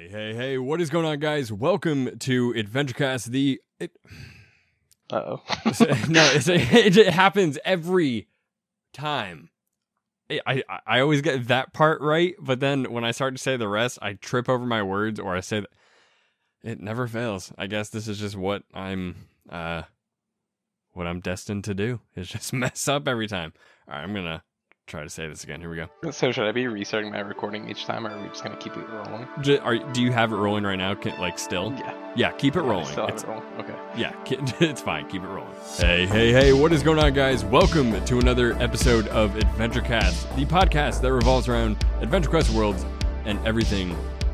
Hey, what is going on, guys? Welcome to AdventureCast, it happens every time. I always get that part right, but then when I start to say the rest, I trip over my words, or I say that it never fails. I guess this is just what I'm destined to do, is just mess up every time. All right, I'm going to try to say this again. Here we go. So should I be restarting my recording each time, or are we just going to keep it rolling? Do you have it rolling right now? Still? Yeah, keep it rolling. Still have it rolling. Okay. Yeah, it's fine. Keep it rolling. Hey, what is going on, guys? Welcome to another episode of AdventureCast, the podcast that revolves around Adventure Quest worlds and everything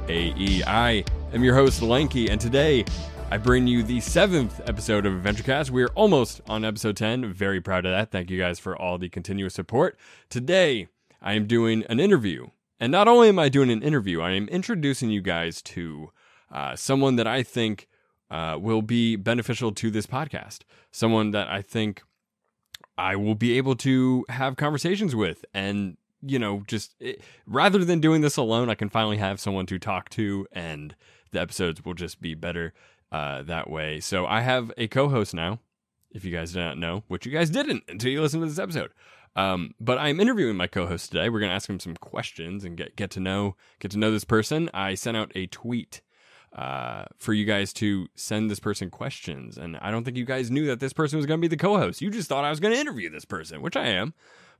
AE. I am your host, Lanky, and today I bring you the 7th episode of AdventureCast. We're almost on episode 10. Very proud of that. Thank you guys for all the continuous support. Today, I am doing an interview. And not only am I doing an interview, I am introducing you guys to someone that I think will be beneficial to this podcast. Someone that I think I will be able to have conversations with. And, rather than doing this alone, I can finally have someone to talk to, and the episodes will just be better that way. So I have a co-host now, if you guys did not know, which you guys didn't until you listened to this episode. But I'm interviewing my co-host today. We're going to ask him some questions and get to know this person. I sent out a tweet for you guys to send this person questions, and I don't think you guys knew that this person was going to be the co-host. You just thought I was going to interview this person, which I am,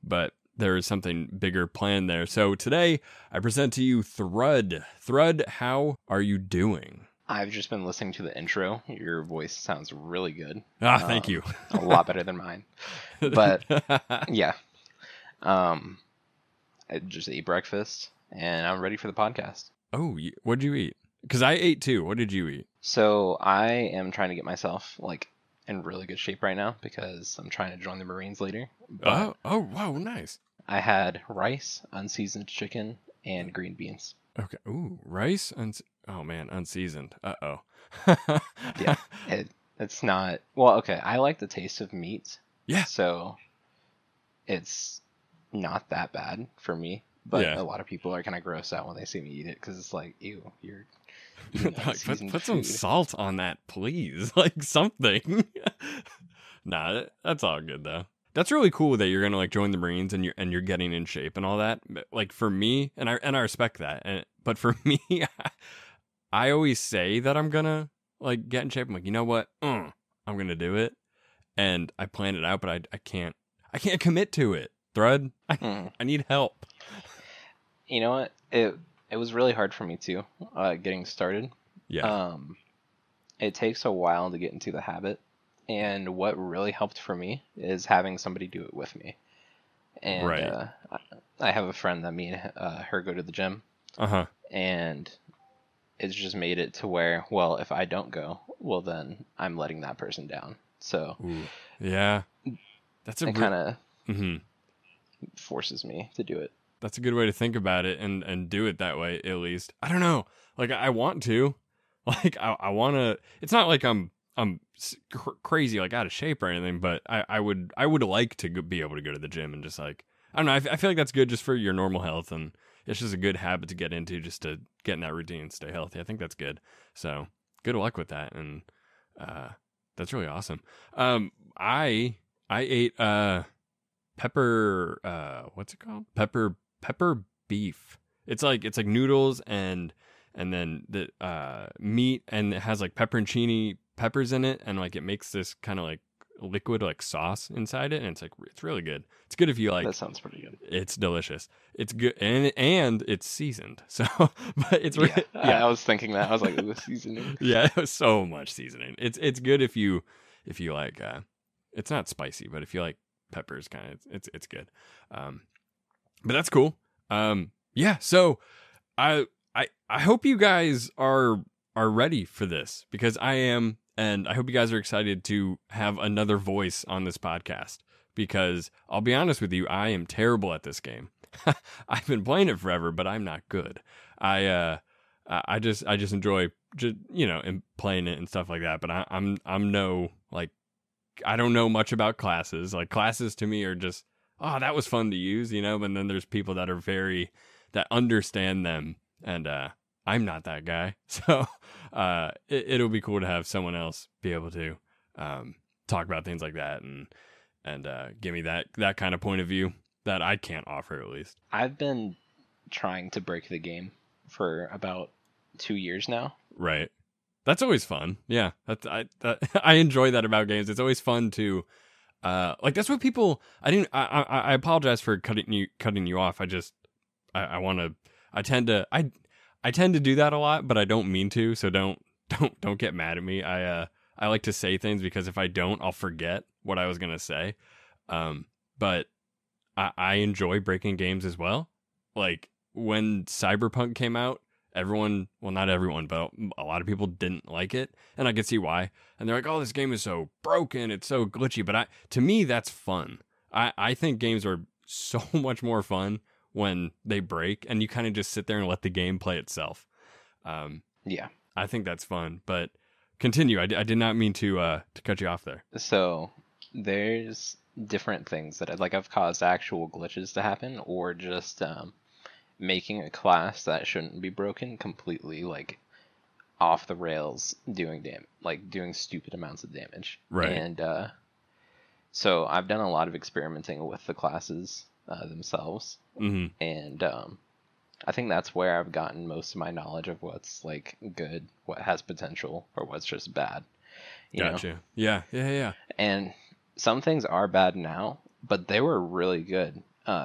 but there is something bigger planned there. So today I present to you Thrud. Thrud, how are you doing? I've just been listening to the intro. Your voice sounds really good. Thank you. A lot better than mine. But yeah, I just ate breakfast and I'm ready for the podcast. Oh, what'd you eat? Because I ate too. What did you eat? So I am trying to get myself in really good shape right now because I'm trying to join the Marines later. Oh, wow, nice. I had rice, unseasoned chicken, and green beans. Okay. Ooh, rice unseasoned. Uh-oh. Yeah, it's not... Well, okay, I like the taste of meat. Yeah. So it's not that bad for me. But yeah. A lot of people are kind of grossed out when they see me eat it because it's like, ew, you're... Put some salt on that, please. Something. Nah, that's all good, though. That's really cool that you're gonna join the Marines and you're getting in shape and all that. For me, and I respect that. But for me, I always say that I'm gonna get in shape. I'm like, you know what? I'm gonna do it, and I plan it out, but I can't commit to it. Thrud, I need help. You know what? It was really hard for me too, getting started. Yeah. It takes a while to get into the habit. And what really helped for me is having somebody do it with me. And right. I have a friend that me and her go to the gym. Uh-huh. And it's just made it to where, well, if I don't go, well, then I'm letting that person down. So ooh, yeah, that's it kind of forces me to do it. That's a good way to think about it and do it that way, at least. I don't know. I want to. I want to. It's not like I'm crazy, out of shape or anything, but I would like to be able to go to the gym and just I don't know. I feel like that's good just for your normal health, and it's just a good habit to get into, just to get in that routine and stay healthy. I think that's good. So good luck with that, and that's really awesome. I ate pepper. What's it called? Pepper beef. It's like noodles and then the meat, and it has pepperoncini peppers in it, and it makes this kind of liquid sauce inside it, and it's really good. It's good if you that sounds pretty good. It's delicious. It's good, and it's seasoned. So but it's really, yeah. I was thinking that. I was like, ooh, seasoning. Yeah, it was so much seasoning. It's good if you like it's not spicy, but if you like peppers, kind of it's good. But that's cool. Yeah, so I hope you guys are ready for this, because I am, and I hope you guys are excited to have another voice on this podcast, because I'll be honest with you, I am terrible at this game. I've been playing it forever, but I'm not good. I just enjoy playing it and stuff like that, but I'm no I don't know much about classes. Classes to me are just, oh, that was fun to use, but then there's people that are that understand them, and I'm not that guy. So it'll be cool to have someone else be able to talk about things like that and give me that kind of point of view that I can't offer, at least. I've been trying to break the game for about 2 years now. Right. That's always fun. Yeah. I enjoy that about games. It's always fun to like, that's what people, I apologize for cutting you off. I tend to do that a lot, but I don't mean to. So don't get mad at me. I like to say things because if I don't, I'll forget what I was going to say. But I enjoy breaking games as well. Like when Cyberpunk came out, everyone, well, not everyone, but a lot of people didn't like it, and I could see why. And they're like, "Oh, this game is so broken, it's so glitchy." But to me, that's fun. I think games are so much more fun when they break, and you kind of just sit there and let the game play itself. Yeah. I think that's fun. But continue. I did not mean to cut you off there. So there's different things that I've caused actual glitches to happen, or just making a class that shouldn't be broken completely like off the rails, doing stupid amounts of damage. Right. And so I've done a lot of experimenting with the classes themselves, Mm-hmm. and I think that's where I've gotten most of my knowledge of what's like good, what has potential, or what's just bad. You know? Gotcha. Yeah. And some things are bad now, but they were really good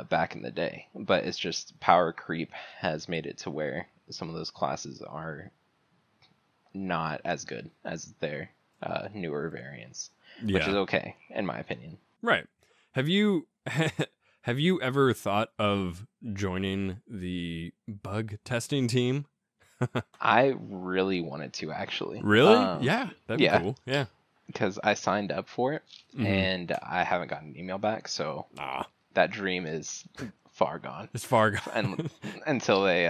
back in the day. But it's just power creep has made it to where some of those classes are not as good as their newer variants, which is okay in my opinion. Right. Have you ever thought of joining the bug testing team? I really wanted to, actually. Really? Yeah, that'd be cool. Yeah. Because I signed up for it, Mhm. and I haven't gotten an email back, so that dream is far gone. It's far gone. And until they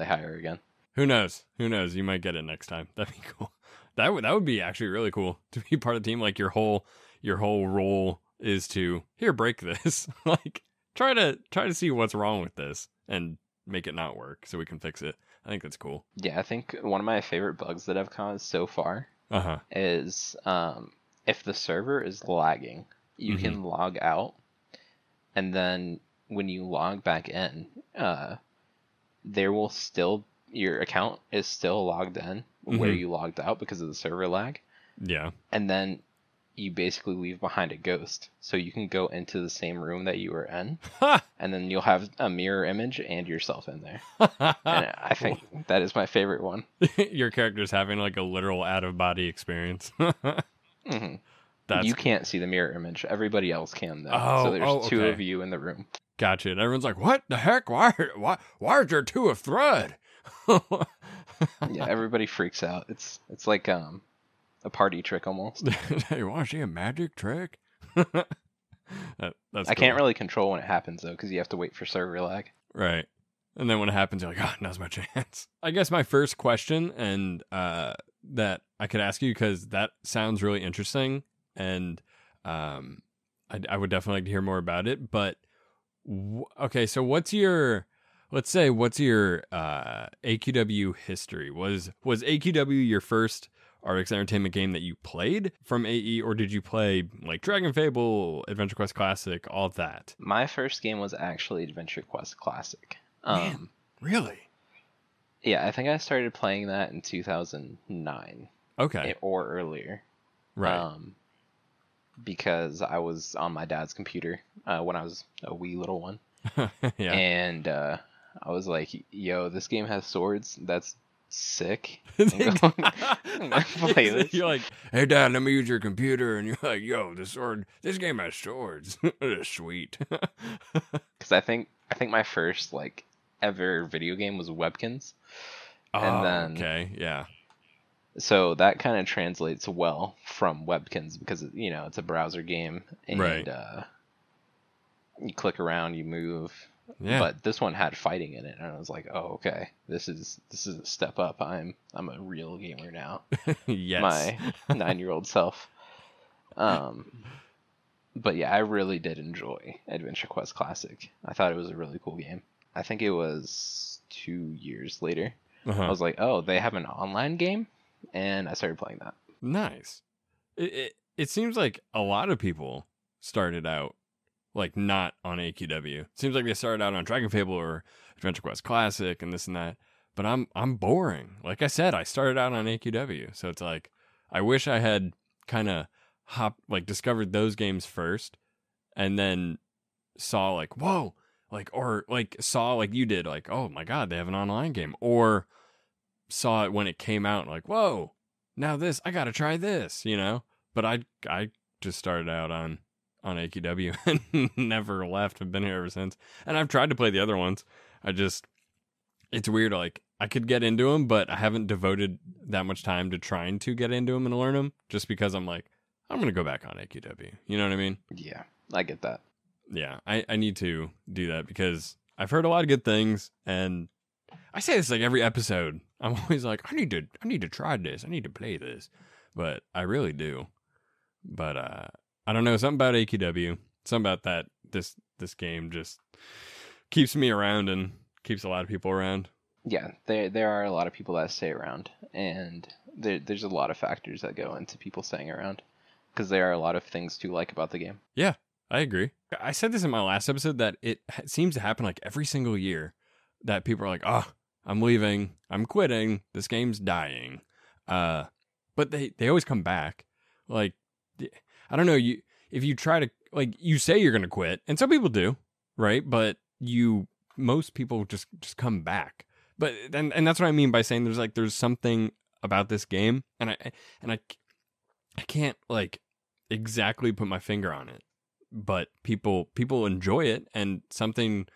hire again. Who knows? You might get it next time. That'd be cool. That would be actually really cool to be part of the team. Like your whole role is to break this. Like try to see what's wrong with this and make it not work so we can fix it. I think that's cool. Yeah, I think one of my favorite bugs that I've caused so far is if the server is lagging, you Mm-hmm. can log out, and then when you log back in, your account is still logged in where Mhm. you logged out because of the server lag, Yeah. and then you basically leave behind a ghost, so you can go into the same room that you were in, and then you'll have a mirror image and yourself in there. And I think that is my favorite one. Your character's having like a literal out of body experience. Mm-hmm. You can't see the mirror image. Everybody else can, though. So there's two of you in the room. Gotcha. And everyone's like, "What the heck? Why are there two of Thread?" Yeah, everybody freaks out. It's like a party trick almost. Hey, you want to see a magic trick? That's I can't really control when it happens though, because you have to wait for server lag. Right. And then when it happens, you're like, "Oh, now's my chance." I guess my first question, and that I could ask you because that sounds really interesting, and I would definitely like to hear more about it. But okay, so what's your AQW history? Was AQW your first RX Entertainment game that you played from AE, or did you play like Dragon Fable, Adventure Quest Classic, all of that? My first game was actually Adventure Quest Classic. Man, really? Yeah, I think I started playing that in 2009. Okay. Or earlier. Right. Because I was on my dad's computer when I was a wee little one. Yeah. And I was like, yo, this game has swords. That's sick. I'm gonna play this. You're like, "Hey, Dad, let me use your computer." And you're like, "Yo, this game has swords." It's sweet. Because I think my first like ever video game was Webkins. And then, okay, yeah. So that kind of translates well from Webkins because it's a browser game, and Right. You click around, you move. Yeah. But this one had fighting in it, and I was like, "Oh, okay, this is a step up. I'm a real gamer now." Yes. My 9-year-old self. But yeah, I really did enjoy Adventure Quest Classic. I thought it was a really cool game. I think it was 2 years later I Uh-huh. was like, oh, they have an online game, and I started playing that. Nice. It seems like a lot of people started out like not on AQW. It seems like they started out on Dragon Fable or Adventure Quest Classic and this and that. But I'm boring. Like I said, I started out on AQW, so it's like I wish I had kind of discovered those games first, and then saw like whoa, like or like saw like you did, like oh my god, they have an online game, or saw it when it came out, like whoa, now this I gotta try this, you know. But I just started out on AQW and never left. I've been here ever since, and I've tried to play the other ones. I just it's weird. Like I could get into them, but I haven't devoted that much time to trying to get into them and learn them. Just because I'm like I'm gonna go back on AQW. You know what I mean? Yeah, I get that. Yeah, I need to do that because I've heard a lot of good things, and I say this like every episode. I'm always like I need to try this. I need to play this, but I really do. But I don't know, something about AQW, something about that this game just keeps me around and keeps a lot of people around. Yeah, there are a lot of people that stay around, and there's a lot of factors that go into people staying around, because there are a lot of things to like about the game. Yeah, I agree. I said this in my last episode that it seems to happen like every single year that people are like, oh, I'm leaving, I'm quitting, this game's dying. But they always come back. Like, I don't know, if you try to, like, you say you're going to quit, and some people do, right? But most people just come back. But and that's what I mean by saying there's something about this game, and I can't like exactly put my finger on it, but people enjoy it, and something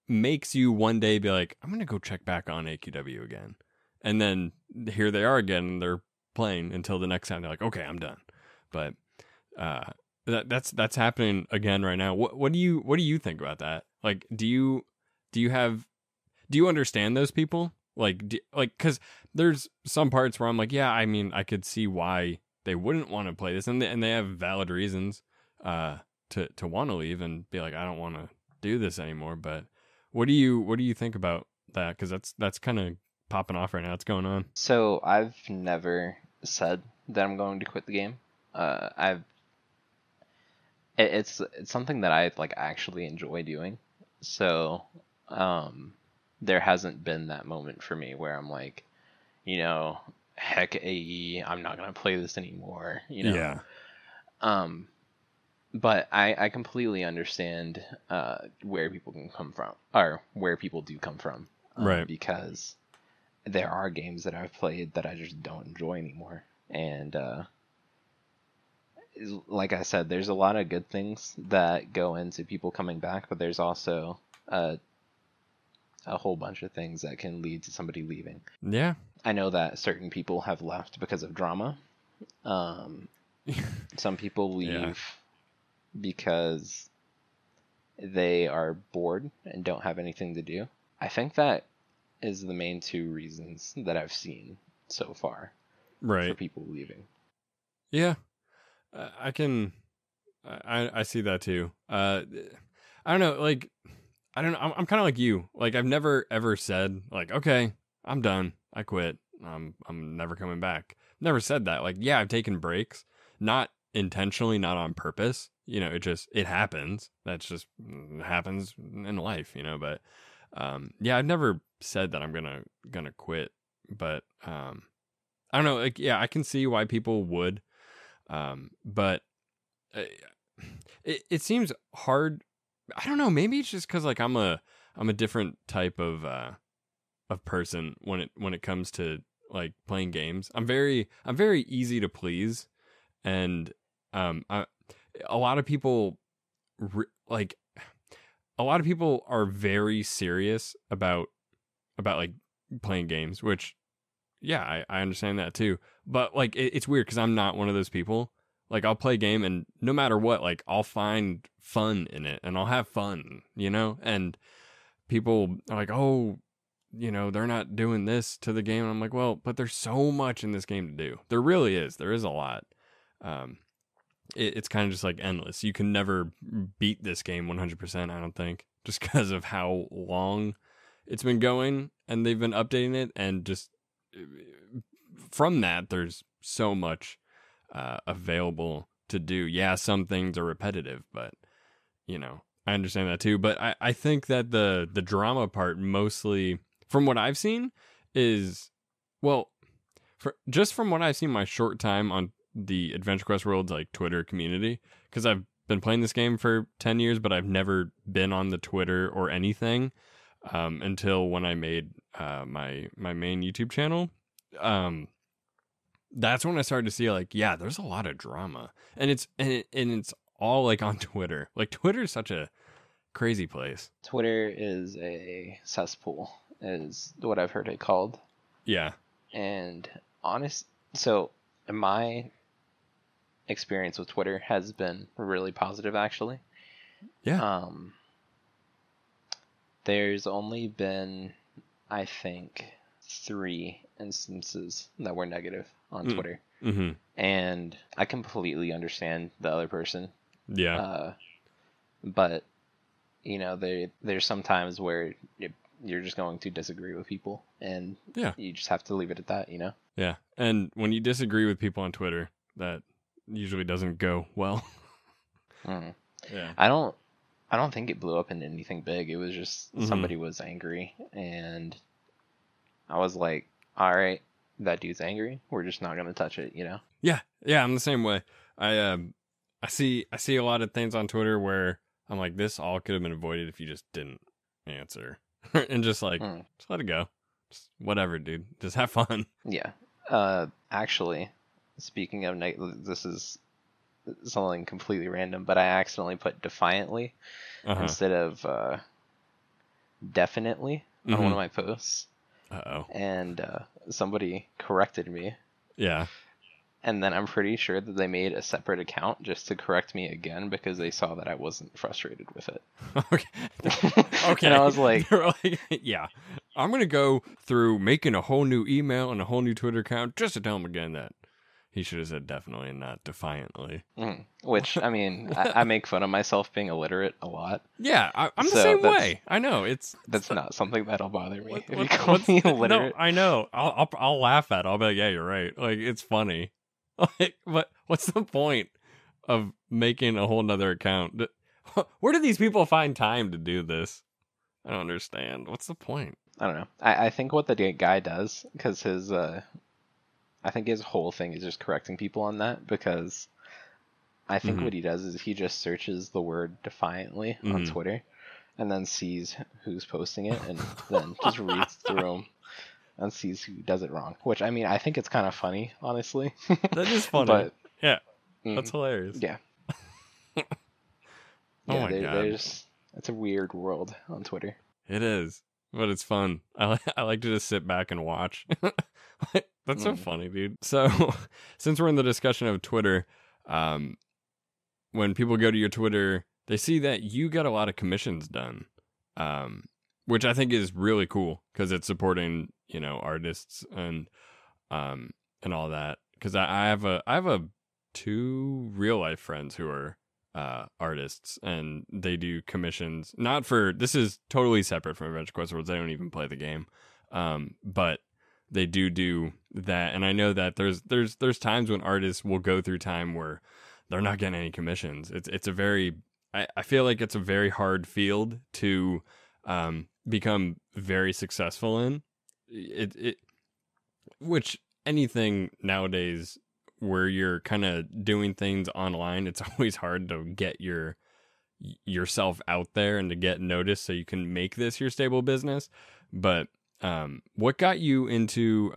makes you one day be like, I'm gonna go check back on AQW again, and then here they are again, and they're playing until the next time they're like, okay, I'm done. But that's happening again right now. What do you think about that? Like, do you understand those people? Like, because there's some parts where I'm like, yeah, I mean, I could see why they wouldn't want to play this, and they have valid reasons to want to leave and be like, I don't want to do this anymore. But what do you think about that? Because that's kind of popping off right now. What's going on? So I've never said that I'm going to quit the game. It's something that I like actually enjoy doing. So there hasn't been that moment for me where I'm like, heck AE, I'm not gonna play this anymore. Yeah. But I completely understand where people can come from, or where people do come from, Right. Because there are games that I've played that I just don't enjoy anymore, and like I said, there's a lot of good things that go into people coming back, but there's also a whole bunch of things that can lead to somebody leaving. Yeah. I know that certain people have left because of drama. Some people leave because they are bored and don't have anything to do. I think that is the main two reasons that I've seen so far for people leaving. Yeah. I see that too. I don't know, like, I don't know. I'm kind of like you. Like, I've never ever said like, okay, I'm done. I quit. I'm never coming back. Never said that. Like, yeah, I've taken breaks, not intentionally, not on purpose. It happens. That's just happens in life, But yeah, I've never said that I'm gonna quit. But I don't know. Like, yeah, I can see why people would. But it seems hard. I don't know. Maybe it's just because like I'm a different type of person when it comes to like playing games. I'm very easy to please, and a lot of people are very serious about like playing games, which yeah, I understand that too. But like it's weird because I'm not one of those people. Like, I'll play a game and no matter what, like, I'll find fun in it and I'll have fun, And people are like, oh, they're not doing this to the game. And I'm like, well, but there's so much in this game to do. There really is. There is a lot. It's kind of just like endless. You can never beat this game 100%, I don't think, just because of how long it's been going. and they've been updating it, and just from that, there's so much available to do. Yeah, some things are repetitive, but I understand that too. But I think that the drama part, mostly from what I've seen, is, well, just from what I've seen my short time on the Adventure Quest World's like Twitter community, because I've been playing this game for 10 years, but I've never been on the Twitter or anything until when I made my main YouTube channel. That's when I started to see, like, yeah, there's a lot of drama, and it's all like on Twitter. Like, Twitter is such a crazy place. Twitter is a cesspool, is what I've heard it called. Yeah. And so my experience with Twitter has been really positive, actually. Yeah. There's only been, I think, 3 instances that were negative on Twitter. Mm-hmm. And I completely understand the other person. Yeah. But, there's some times where you're just going to disagree with people, and you just have to leave it at that, Yeah. And when you disagree with people on Twitter, that usually doesn't go well. Yeah. I don't think it blew up into anything big. It was just somebody was angry, and I was like, all right, that dude's angry. We're just not going to touch it, Yeah. Yeah, I'm the same way. I see a lot of things on Twitter where I'm like, this all could have been avoided if you just didn't answer. And just like, just let it go. Just whatever, dude. Just have fun. Yeah. Actually, speaking of this is something completely random, but I accidentally put defiantly instead of definitely on one of my posts. Uh-oh. And somebody corrected me. Yeah. And then I'm pretty sure that they made a separate account just to correct me again because they saw that I wasn't frustrated with it. Okay. And I was like, yeah, I'm going to go through making a whole new email and a whole new Twitter account just to tell him again that he should have said definitely and not defiantly. Which, I mean, I make fun of myself being illiterate a lot. Yeah, I'm the same way. I know. That's not something that'll bother me if you call me illiterate. No, I know. I'll laugh at it. I'll be like, yeah, you're right. Like, it's funny. Like, but what's the point of making a whole nother account? Where do these people find time to do this? I don't understand. What's the point? I don't know. I think what the guy does, because I think his whole thing is just correcting people on that, because I think what he does is he just searches the word defiantly on Twitter and then sees who's posting it and then just reads through them and sees who does it wrong. Which, I mean, I think it's kind of funny, honestly. That is funny. But, yeah. That's hilarious. Yeah. Oh my God. It's a weird world on Twitter. It is, but it's fun. I like to just sit back and watch. That's so funny, dude. So, since we're in the discussion of Twitter, when people go to your Twitter, they see that you got a lot of commissions done, which I think is really cool because it's supporting, artists and all that. Because I have 2 real life friends who are artists, and they do commissions. This is totally separate from Adventure Quest Worlds. They don't even play the game, but they do that. And I know that there's times when artists will go through time where they're not getting any commissions. It's a very, I feel like it's a very hard field to become very successful in. Which anything nowadays where you're kind of doing things online, it's always hard to get yourself out there and to get noticed so you can make this your stable business. But what got you into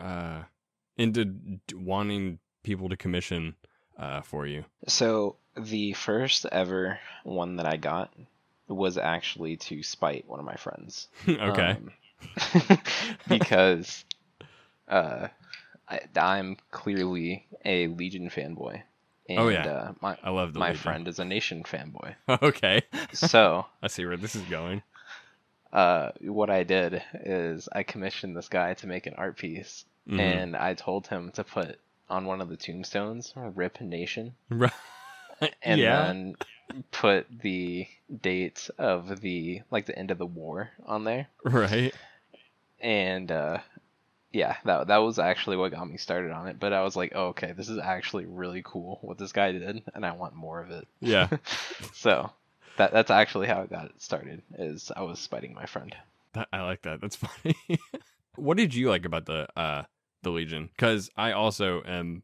wanting people to commission for you? So the first ever one that I got was actually to spite one of my friends. Okay. Because I'm clearly a Legion fanboy. And, I love my Legion. friend is a Nation fanboy. Okay. So I see where this is going. What I did is I commissioned this guy to make an art piece, and I told him to put on one of the tombstones, "Rip Nation," and then put the date of the end of the war on there. Right. And yeah, that was actually what got me started on it. But I was like, oh, okay, this is actually really cool what this guy did, and I want more of it. Yeah. So that's actually how it got started. Is I was spiting my friend. I like that. That's funny. What did you like about the Legion? Because I also am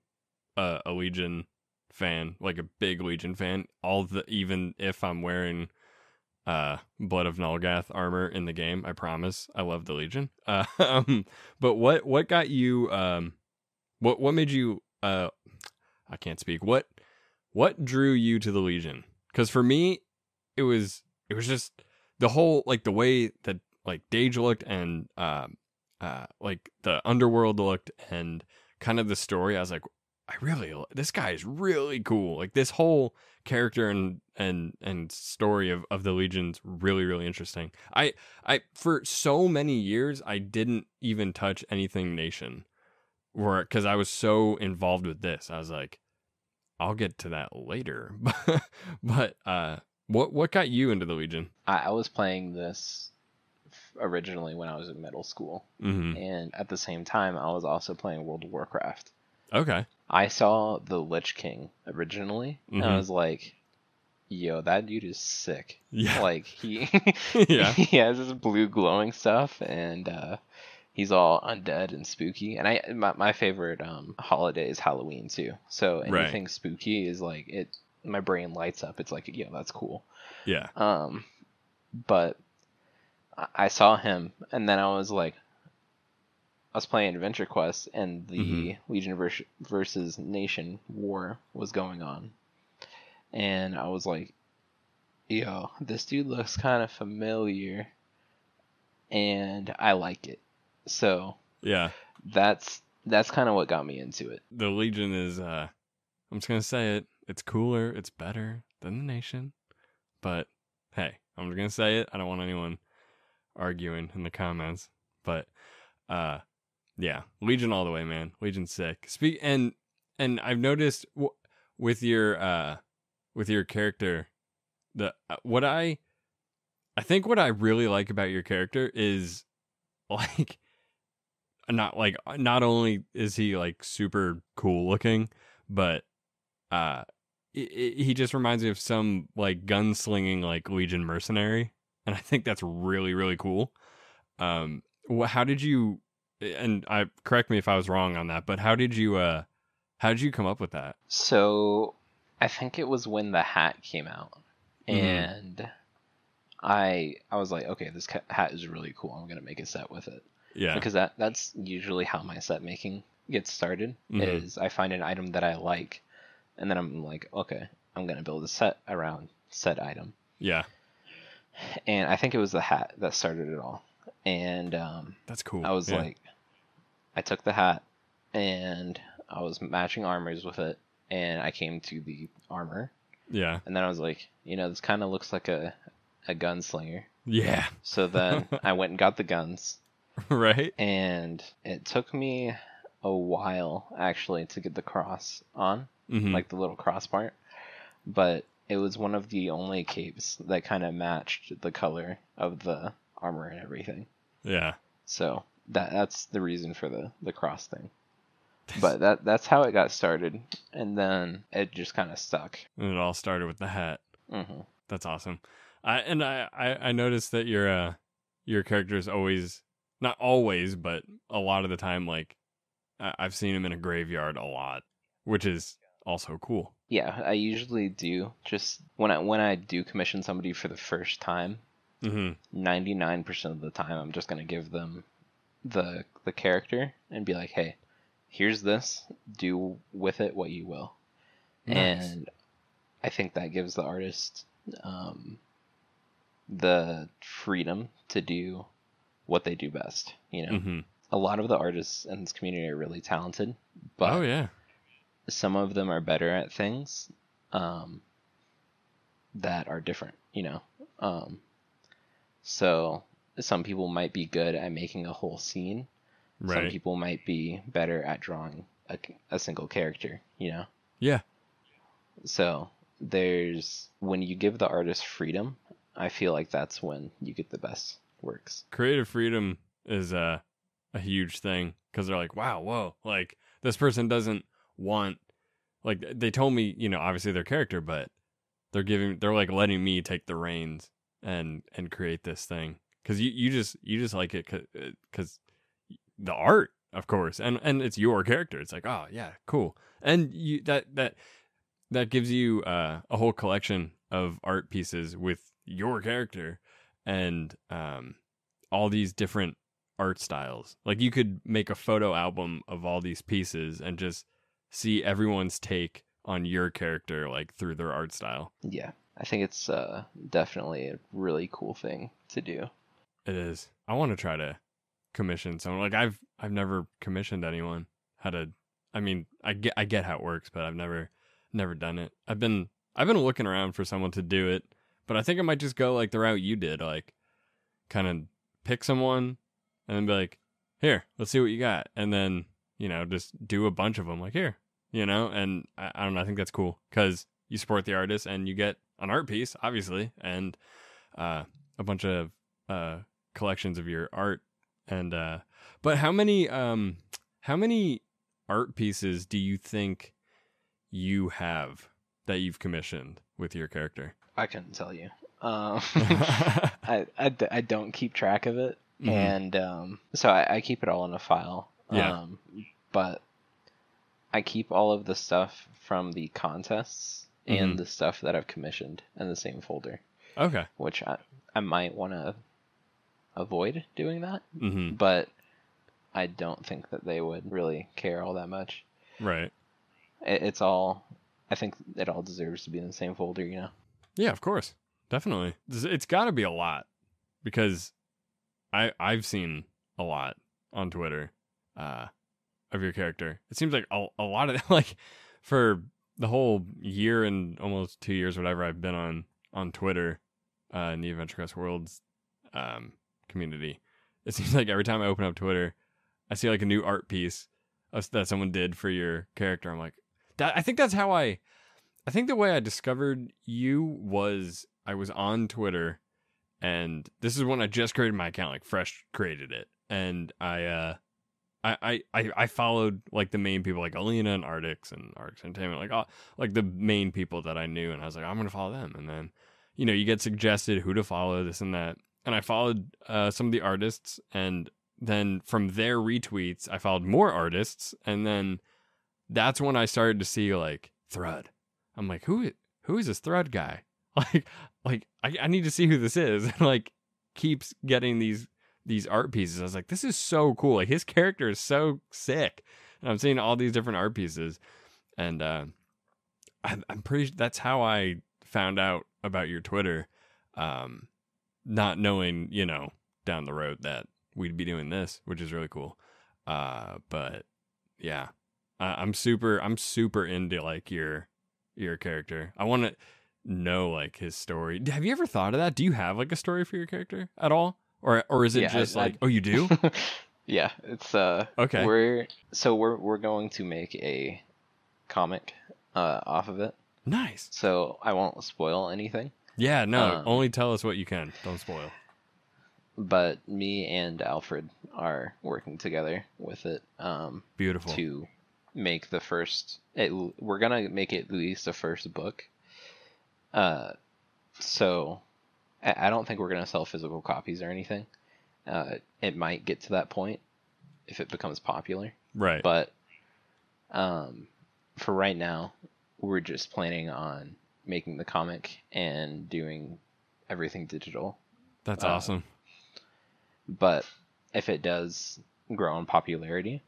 a Legion fan, like a big Legion fan. Even if I'm wearing Blood of Nulgath armor in the game, I promise I love the Legion. But what got you? What made you? I can't speak. What drew you to the Legion? Because for me, it was just the whole, like, the way that, like, Dage looked, and like the underworld looked, and kind of the story. I was like, this guy is really cool. Like, this whole character and story of the Legion's really, really interesting. I for so many years I didn't even touch anything Nation, because I was so involved with this. I was like, I'll get to that later. But what got you into the Legion? I was playing this originally when I was in middle school, and at the same time I was also playing World of Warcraft. Okay. I saw the Lich King originally, and I was like, yo, that dude is sick. Yeah. Like, he Yeah. he has this blue glowing stuff, and he's all undead and spooky. And my favorite holiday is Halloween too. So anything spooky is like, my brain lights up. It's like, yeah, that's cool. Yeah. But I saw him, and then I was like, I was playing Adventure Quest, and the Legion versus Nation war was going on. And I was like, yo, this dude looks kind of familiar, and I like it. So yeah, that's kind of what got me into it. The Legion is, I'm just going to say it, it's cooler, it's better than the Nation. But hey, I'm just going to say it. I don't want anyone arguing in the comments. But yeah, Legion all the way, man. Legion's sick. And I've noticed with your character, what I think what I really like about your character is, like, not only is he, like, super cool looking, but he just reminds me of some, like, gunslinging, like, Legion mercenary, and I think that's really, really cool. How did you? And correct me if I was wrong on that, but how did you come up with that? So I think it was when the hat came out, and I was like, okay, this hat is really cool. I'm gonna make a set with it. Yeah. Because that's usually how my set making gets started. Is I find an item that I like, and then I'm like, okay, I'm gonna build a set around said item. Yeah. And I think it was the hat that started it all. And that's cool. I was like, I took the hat, and I was matching armors with it, and I came to the armor. Yeah. And then I was like, this kind of looks like a gunslinger. Yeah. So then I went and got the guns. Right. And it took me a while, actually, to get the cross on, like the little cross part. But it was one of the only capes that kind of matched the color of the armor and everything. Yeah. So that's the reason for the cross thing. But that's how it got started, and then it just kind of stuck. And it all started with the hat. That's awesome. I noticed that your character is always, not always, but a lot of the time, like, I've seen him in a graveyard a lot, which is also cool. Yeah, I usually do. Just when I do commission somebody for the first time, 99% of the time I'm just gonna give them the character and be like, hey, here's this, do with it what you will. Nice. And I think that gives the artist the freedom to do what they do best. A lot of the artists in this community are really talented, but some of them are better at things that are different. So some people might be good at making a whole scene. Right. Some people might be better at drawing a single character, Yeah. So when you give the artist freedom, I feel like that's when you get the best works. Creative freedom is a huge thing, because they're like, wow, whoa, like this person doesn't want, like they told me, obviously their character, but they're like letting me take the reins and create this thing, because you just like it because the art, of course, and it's your character. It's like, oh yeah, cool, and you that gives you a whole collection of art pieces with your character, and all these different art styles. Like you could make a photo album of all these pieces and just see everyone's take on your character, like through their art style. Yeah, I think it's definitely a really cool thing to do. It is. I want to try to commission someone. Like I've never commissioned anyone. I mean, I get how it works, but I've never done it. I've been looking around for someone to do it, but I think I might just go like the route you did, like kind of pick someone and then be like, here, let's see what you got, and then just do a bunch of them, like here, and I don't know. I think that's cool because you support the artist and you get an art piece, obviously, and a bunch of collections of your art. And but how many art pieces do you think you have that you've commissioned with your character? I couldn't tell you. I don't keep track of it, Mhm. and so I keep it all in a file. Yeah. But I keep all of the stuff from the contests and Mhm. the stuff that I've commissioned in the same folder, Okay. which I might want to avoid doing that, Mm-hmm. but I don't think that they would really care all that much. Right. It's all, I think it all deserves to be in the same folder, Yeah, of course. Definitely. It's got to be a lot, because I've seen a lot on Twitter of your character. It seems like a lot of like for the whole year and almost 2 years, whatever, I've been on Twitter in the Adventure Quest Worlds community. It seems like every time I open up Twitter, I see like a new art piece that someone did for your character. I'm like, I think that's how I think the way I discovered you was I was on Twitter, and this is when I just created my account, like fresh created it, and I followed like the main people, like Alina and Artix and Artix Entertainment, like the main people that I knew, and I was like, I'm gonna follow them, and then you get suggested who to follow, this and that, and I followed some of the artists, and then from their retweets I followed more artists, and then that's when I started to see like Thrud. I'm like, who is this Thrud guy? Like I need to see who this is. And like keeps getting these art pieces. I was like, this is so cool. Like his character is so sick. And I'm seeing all these different art pieces. And I'm pretty, that's how I found out about your Twitter. Not knowing, down the road that we'd be doing this, which is really cool. But yeah, I'm super into like your character. I want to know like his story. Have you ever thought of that? Do you have like a story for your character at all, or is it Yeah, just like, oh, you do? Yeah, it's Okay. We're going to make a comic off of it, Nice. so I won't spoil anything. Yeah, no. Only tell us what you can. Don't spoil. But me and Alfred are working together with it. Beautiful. To make the first. We're gonna make it at least the first book. So I don't think we're gonna sell physical copies or anything. It might get to that point if it becomes popular. Right. But for right now, we're just planning on making the comic and doing everything digital. That's awesome. But if it does grow in popularity,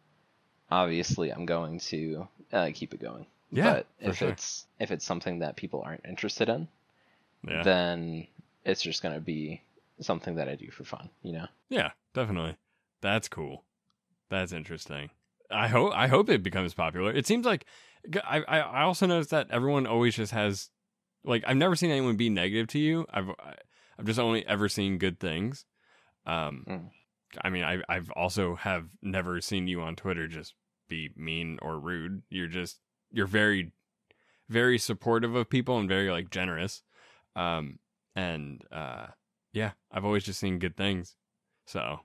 obviously I'm going to keep it going. Yeah, But for if it's something that people aren't interested in, Yeah. then it's just going to be something that I do for fun, Yeah, definitely. That's cool. That's interesting. I hope it becomes popular. It seems like I also noticed that everyone always just has, like, I've never seen anyone be negative to you. I've just only ever seen good things. I mean, I've also have never seen you on Twitter just be mean or rude. You're very, very supportive of people and very like generous. Yeah, I've always just seen good things. So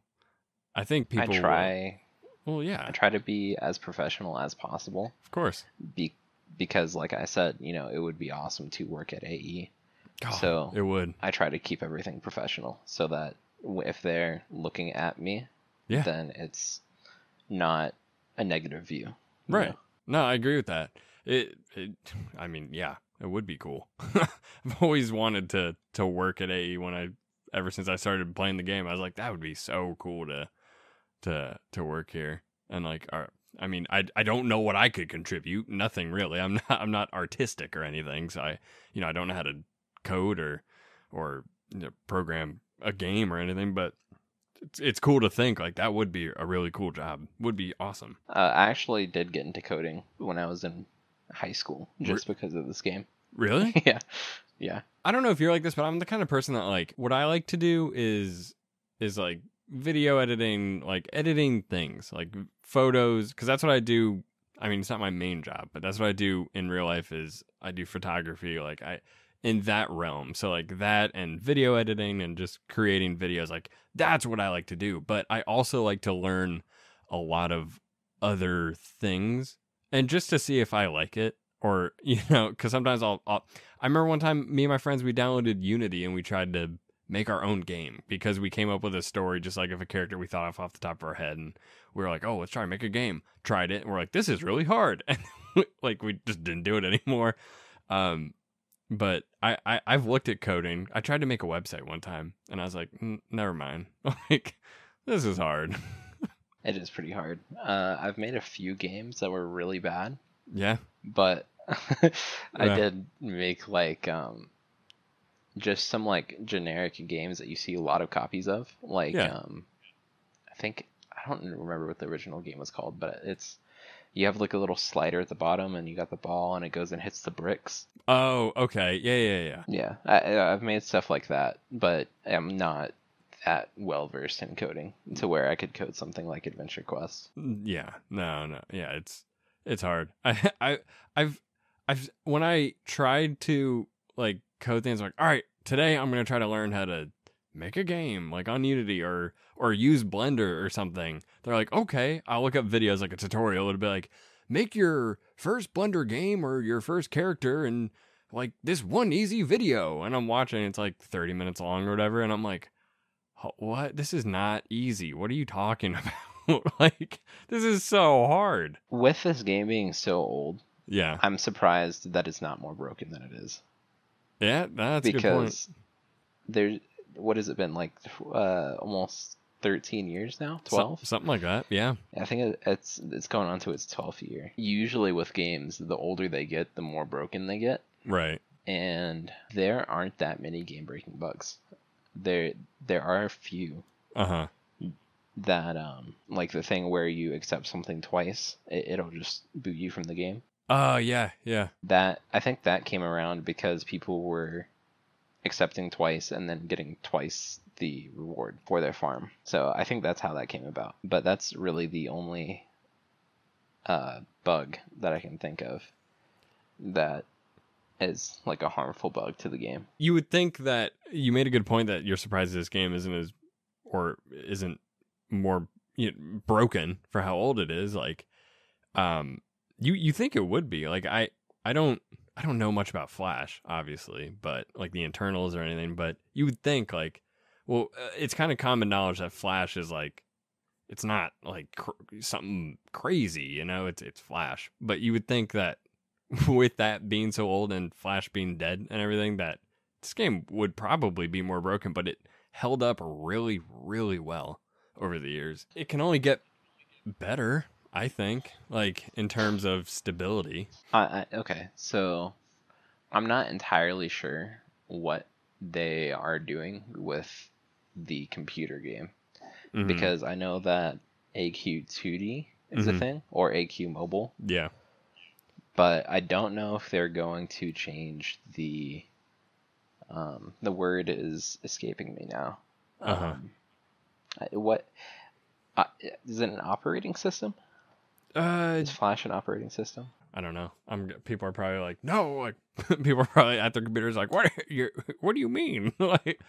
I think I people try will. Well, I yeah, try to be as professional as possible. of course. Because like I said, it would be awesome to work at AE. Oh, So it would. I try to keep everything professional so that if they're looking at me, Yeah. then it's not a negative view. Right. No, I agree with that. I mean, yeah, it would be cool. I've always wanted to work at AE ever since I started playing the game. I was like, that would be so cool to work here. And like, I mean, I don't know what I could contribute. Nothing really. I'm not artistic or anything. So I don't know how to code or program a game or anything. But it's cool to think like that would be a really cool job. Would be awesome. I actually did get into coding when I was in high school just because of this game. Really? Yeah. Yeah. I don't know if you're like this, but I'm the kind of person that like what I like to do is like video editing, like editing things, like photos, because that's what I do. I mean, it's not my main job, but that's what I do in real life. Is I do photography, like in that realm. So like that and video editing and just creating videos, like that's what I like to do. But I also like to learn a lot of other things and just to see if I like it or because sometimes I remember one time me and my friends we downloaded Unity and we tried to make our own game because we came up with a story just like of a character we thought of off the top of our head and we were like, oh, let's try and make a game. Tried it and we're like, this is really hard, and like we just didn't do it anymore. But I've looked at coding. I tried to make a website one time and I was like, never mind. Like this is hard. It is pretty hard. I've made a few games that were really bad, Yeah. but I Yeah. did make like just some like generic games that you see a lot of copies of. Like Yeah. I don't remember what the original game was called, but you have like a little slider at the bottom and you got the ball and it goes and hits the bricks. Oh, okay. Yeah. Yeah, I've made stuff like that, but I'm not that well versed in coding to where I could code something like Adventure Quest. Yeah. No. Yeah, it's hard. I've when I tried to like code things like, all right, today I'm gonna try to learn how to make a game like on Unity or use Blender or something. They're like, okay, I'll look up videos like a tutorial. It'll be like, make your first Blender game or your first character in like this one easy video. And I'm watching, it's like 30 minutes long or whatever. And I'm like, what? This is not easy. What are you talking about? Like, this is so hard. With this game being so old, Yeah. I'm surprised that it's not more broken than it is. Yeah, that's a good point. Because there's what has it been like almost 13 years now? 12? Something like that. Yeah. I think it's going on to its 12th year. Usually with games, the older they get, the more broken they get. Right. And there aren't that many game-breaking bugs. There are a few Uh-huh. that like the thing where you accept something twice, it'll just boot you from the game. Oh, yeah. That I think that came around because people were accepting twice and then getting twice the reward for their farm. So I think that's how that came about. But that's really the only bug that I can think of that is like a harmful bug to the game. You would think that you made a good point that you're surprised this game isn't more broken for how old it is. Like, you think it would be. Like, I don't know much about Flash, obviously, but like the internals or anything. But you would think like, well, it's kind of common knowledge that Flash is like, it's not like something crazy, it's Flash. But you would think that with that being so old and Flash being dead and everything, that this game would probably be more broken, but it held up really, really well over the years. It can only get better, I think, like in terms of stability. Okay, so I'm not entirely sure what they are doing with the computer game. Mhm. Because I know that AQ 2D is a thing, or AQ Mobile. Yeah. But I don't know if they're going to change the word is escaping me now. What is it, an operating system? Is Flash an operating system? I don't know. People are probably like, no, like people are probably at their computers like, what do you mean? Like,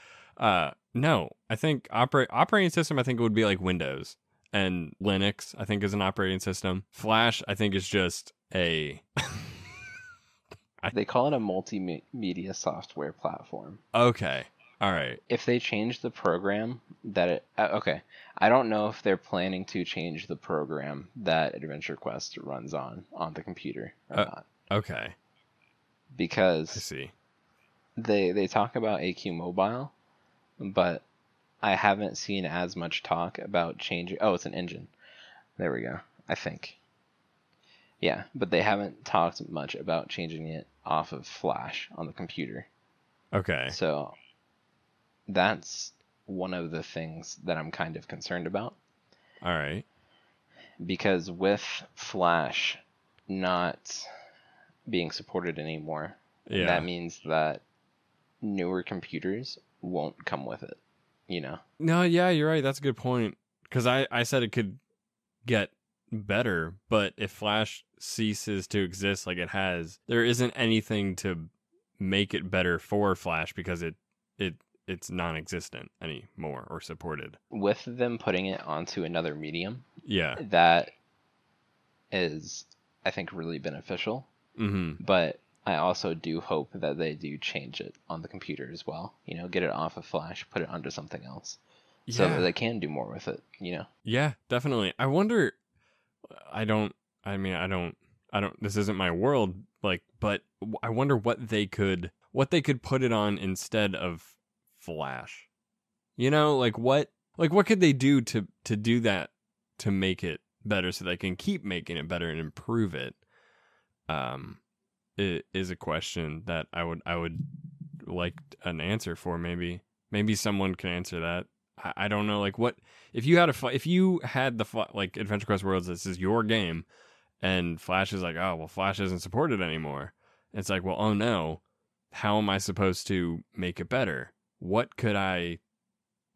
no, I think operating system, I think it would be like Windows, and Linux, I think, is an operating system. Flash, I think, is just a, They call it a multimedia software platform. okay. All right. If they change the program that okay, I don't know if they're planning to change the program that Adventure Quest runs on the computer or not. Okay. I Because see. they talk about AQ Mobile, but I haven't seen as much talk about changing. Oh, it's an engine. There we go. I think. Yeah, but they haven't talked much about changing it off of Flash on the computer. Okay. So that's one of the things that I'm kind of concerned about. All right. Because with Flash not being supported anymore, Yeah. that means that newer computers won't come with it, you know? No, yeah, you're right. That's a good point. Because I said it could get better, but if Flash ceases to exist like it has, there isn't anything to make it better for Flash because it's non-existent anymore or supported. With them putting it onto another medium, Yeah. that is, I think, really beneficial. Mm-hmm. But I also do hope that they do change it on the computer as well. You know, get it off of Flash, put it onto something else, so that they can do more with it. You know. Yeah, definitely. I wonder. This isn't my world. Like, but I wonder what they could put it on instead of Flash. You know, like what could they do to do that to make it better so they can keep making it better and improve it? It is a question that I would like an answer for. Maybe someone can answer that. I don't know. Like, what if you had like Adventure Quest Worlds? This is your game, and Flash is like, oh well, Flash isn't supported anymore. It's like, well, oh no, how am I supposed to make it better? What could I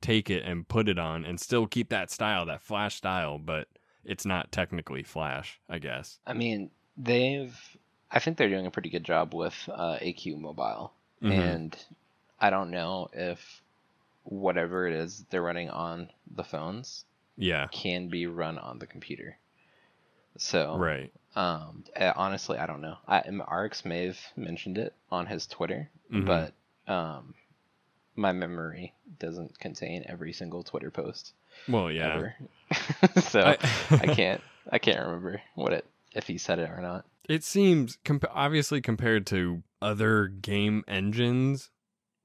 take it and put it on and still keep that style, that Flash style, but it's not technically Flash, I guess. I mean, I think they're doing a pretty good job with AQ Mobile, and I don't know if whatever it is they're running on the phones, can be run on the computer. So, right. Honestly, I don't know. Arx may have mentioned it on his Twitter, but my memory doesn't contain every single Twitter post. Well, yeah. Ever. So I can't remember if he said it or not. It seems obviously compared to other game engines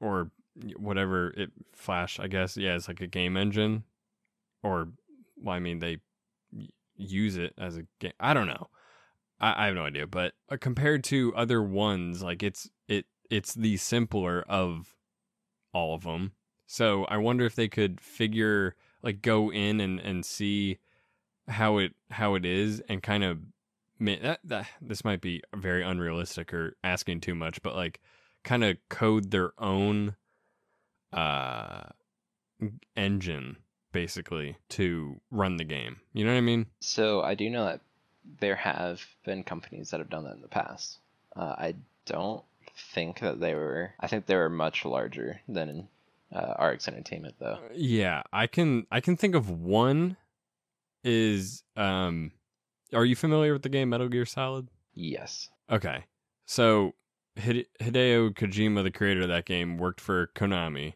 or whatever Flash, I guess. Yeah, it's like a game engine, or well, I mean they use it as a game. I don't know. I have no idea, but compared to other ones, like it's the simpler of all of them. So I wonder if they could go in and see how it is and kind of that this might be very unrealistic or asking too much, but like kind of code their own engine basically to run the game. You know what I mean? So I do know that there have been companies that have done that in the past. I don't think that I think they were much larger than RX Entertainment though. Yeah, I can think of one is are you familiar with the game Metal Gear Solid? Yes. Okay. So Hideo Kojima, the creator of that game, worked for Konami,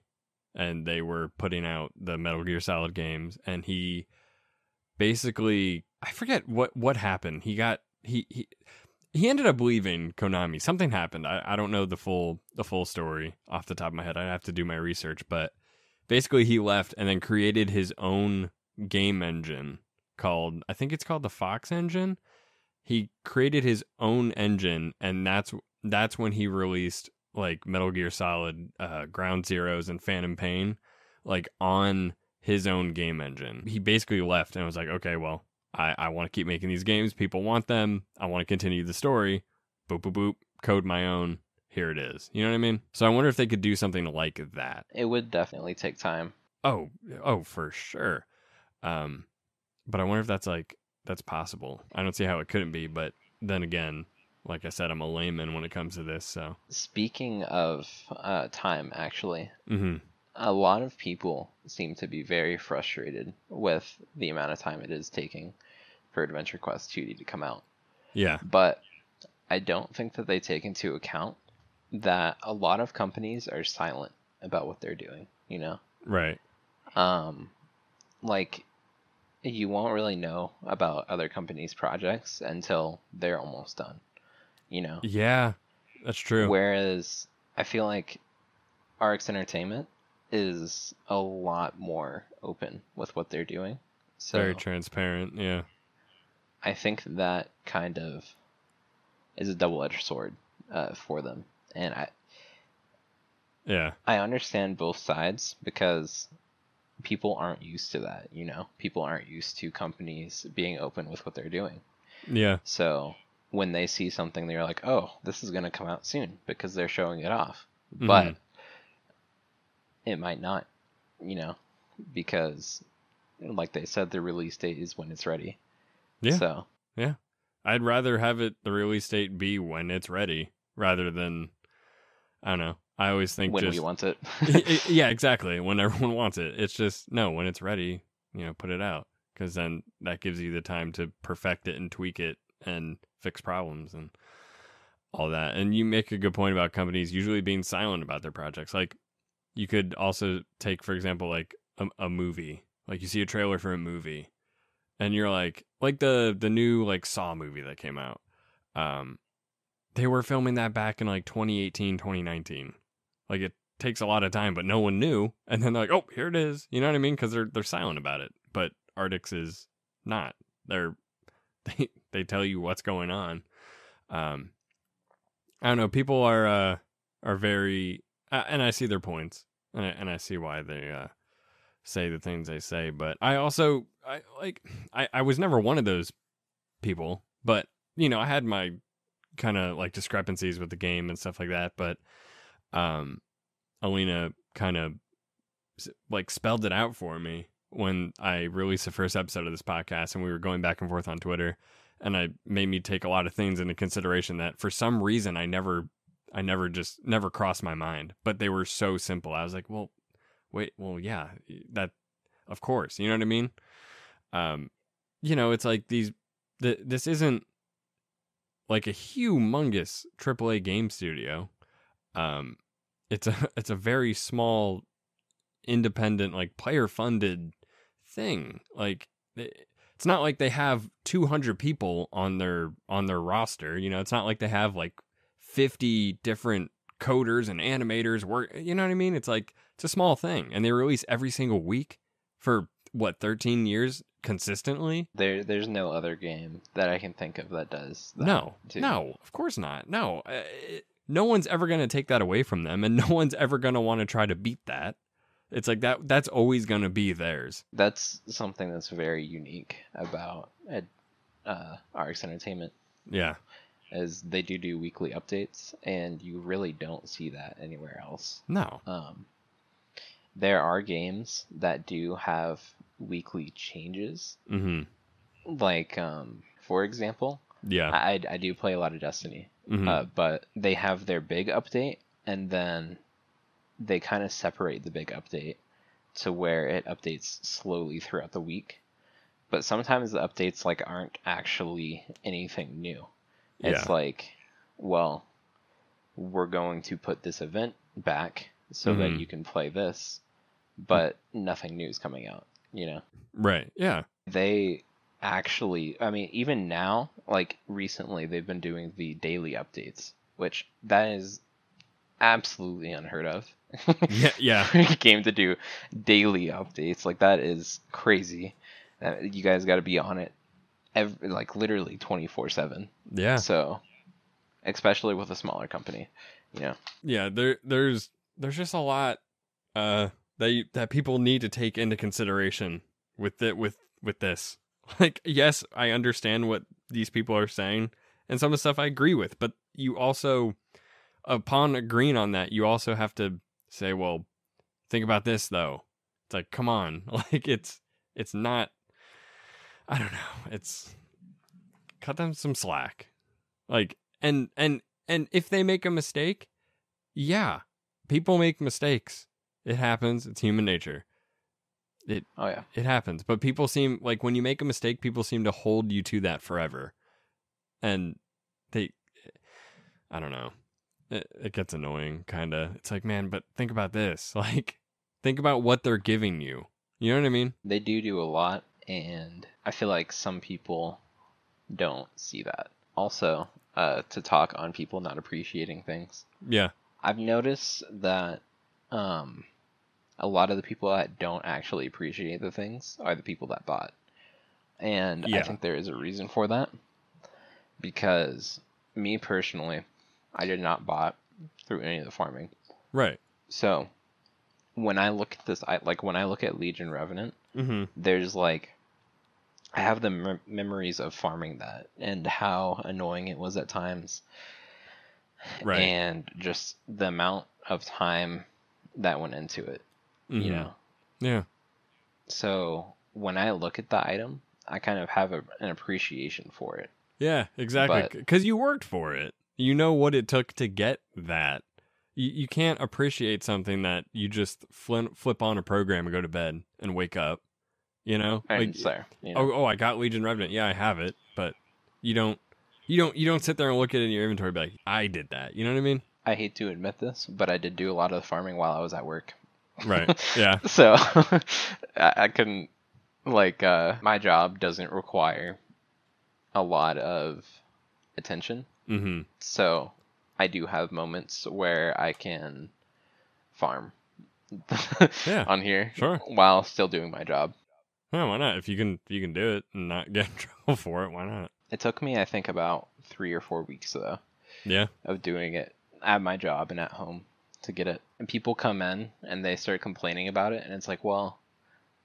and they were putting out the Metal Gear Solid games, and he basically, I forget what happened. He ended up leaving Konami. Something happened. I don't know the full story off the top of my head. I'd have to do my research, but basically he left and then created his own game engine I think it's called the Fox engine. He created his own engine, and that's when he released like Metal Gear Solid, Ground Zeroes, and Phantom Pain, like on his own game engine. He basically left and was like, okay, well, I want to keep making these games. People want them. I want to continue the story. Boop, boop, boop. Code my own. Here it is. You know what I mean? So I wonder if they could do something like that. It would definitely take time. Oh, for sure. But I wonder if that's possible. I don't see how it couldn't be, but then again, like I said, I'm a layman when it comes to this. So, Speaking of time, actually, mm-hmm. a lot of people seem to be very frustrated with the amount of time it is taking for Adventure Quest 2D to come out. Yeah. But I don't think that they take into account that a lot of companies are silent about what they're doing, you know? Right. Like, you won't really know about other companies' projects until they're almost done, you know? Yeah, that's true. Whereas I feel like RX Entertainment is a lot more open with what they're doing. So Very transparent. Yeah. I think that kind of is a double-edged sword for them. And Yeah. I understand both sides because people aren't used to that, you know? People aren't used to companies being open with what they're doing. Yeah. So when they see something, they're like, oh, this is going to come out soon because they're showing it off. Mm-hmm. But it might not, you know, because like they said, the release date is when it's ready. Yeah. So yeah. I'd rather have the release date be when it's ready rather than, I don't know. I always think when just, we want it. Yeah, exactly. When everyone wants it. It's just, no, when it's ready, put it out. Because then that gives you the time to perfect it and tweak it and fix problems and all that. And you make a good point about companies usually being silent about their projects. Like, you could also take, for example, like a movie. Like, you see a trailer for a movie, and you're like the new like Saw movie that came out. They were filming that back in like 2018, 2019. Like, it takes a lot of time, but no one knew. And then they're like, oh, here it is. You know what I mean? Because they're silent about it. But Artix is not. They tell you what's going on. I don't know. People are very, and I see their points, and I see why they say the things they say. But I also I was never one of those people. But I had my kind of like discrepancies with the game and stuff like that. But Alina kind of like spelled it out for me when I released the first episode of this podcast, and we were going back and forth on Twitter, and I made me take a lot of things into consideration that for some reason I never crossed my mind, but they were so simple. I was like, well, wait, well, yeah, that, of course, you know what I mean? It's like this isn't like a humongous AAA game studio. It's a very small, independent, like player funded thing. Like, it's not like they have 200 people on their roster. It's not like they have like 50 different coders and animators work. You know what I mean? It's like, it's a small thing, and they release every single week for 13 years consistently. There's no other game that I can think of that does that. No, of course not. No, no one's ever going to take that away from them, and no one's ever going to want to try to beat that. It's like that's always going to be theirs. That's something that's very unique about RX Entertainment. Yeah. As they do weekly updates, and you really don't see that anywhere else. No. There are games that do have weekly changes. Mm-hmm. Like, for example, yeah, I do play a lot of Destiny, but they have their big update, and then they kind of separate the big update to where it updates slowly throughout the week. But sometimes the updates like aren't actually anything new. It's like, well, we're going to put this event back so that you can play this, but nothing new is coming out, Right, yeah. They actually, I mean, even now, like recently, they've been doing the daily updates, which that is absolutely unheard of. Yeah. For a game to do daily updates, like that is crazy. You guys got to be on it like literally 24/7. Yeah. So, especially with a smaller company, Yeah, there's just a lot that people need to take into consideration with this. Like, yes, I understand what these people are saying, and some of the stuff I agree with, but you also, upon agreeing on that, you also have to say, well, think about this though. It's like, come on, like it's not. I don't know. It's cut them some slack. Like, And if they make a mistake, yeah, people make mistakes. It happens. It's human nature. It happens. But people seem like when you make a mistake, people seem to hold you to that forever. And I don't know. It gets annoying, kind of. It's like, man, but think about this. Like, think about what they're giving you. You know what I mean? They do a lot, and I feel like some people don't see that. Also, to talk on people not appreciating things. Yeah. I've noticed that a lot of the people that don't actually appreciate the things are the people that bought. And I think there is a reason for that. Because me personally, I did not bot through any of the farming. Right. So when I look at this, when I look at Legion Revenant, there's like, I have the memories of farming that and how annoying it was at times. Right. And just the amount of time that went into it, you know? Yeah. So when I look at the item, I kind of have an appreciation for it. Yeah, exactly. Because you worked for it. You know what it took to get that. You can't appreciate something that you just flip on a program and go to bed and wake up. You know? Like, you know? Oh, I got Legion Revenant. Yeah, I have it. But you don't sit there and look at it in your inventory and be like, I did that. You know what I mean? I hate to admit this, but I did do a lot of the farming while I was at work. Right. Yeah. So I couldn't, my job doesn't require a lot of attention. So I do have moments where I can farm on here while still doing my job. Yeah, why not? If you can do it and not get in trouble for it, why not? It took me, I think, about 3 or 4 weeks though. Yeah. Of doing it at my job and at home to get it. And people come in and they start complaining about it, and it's like, well,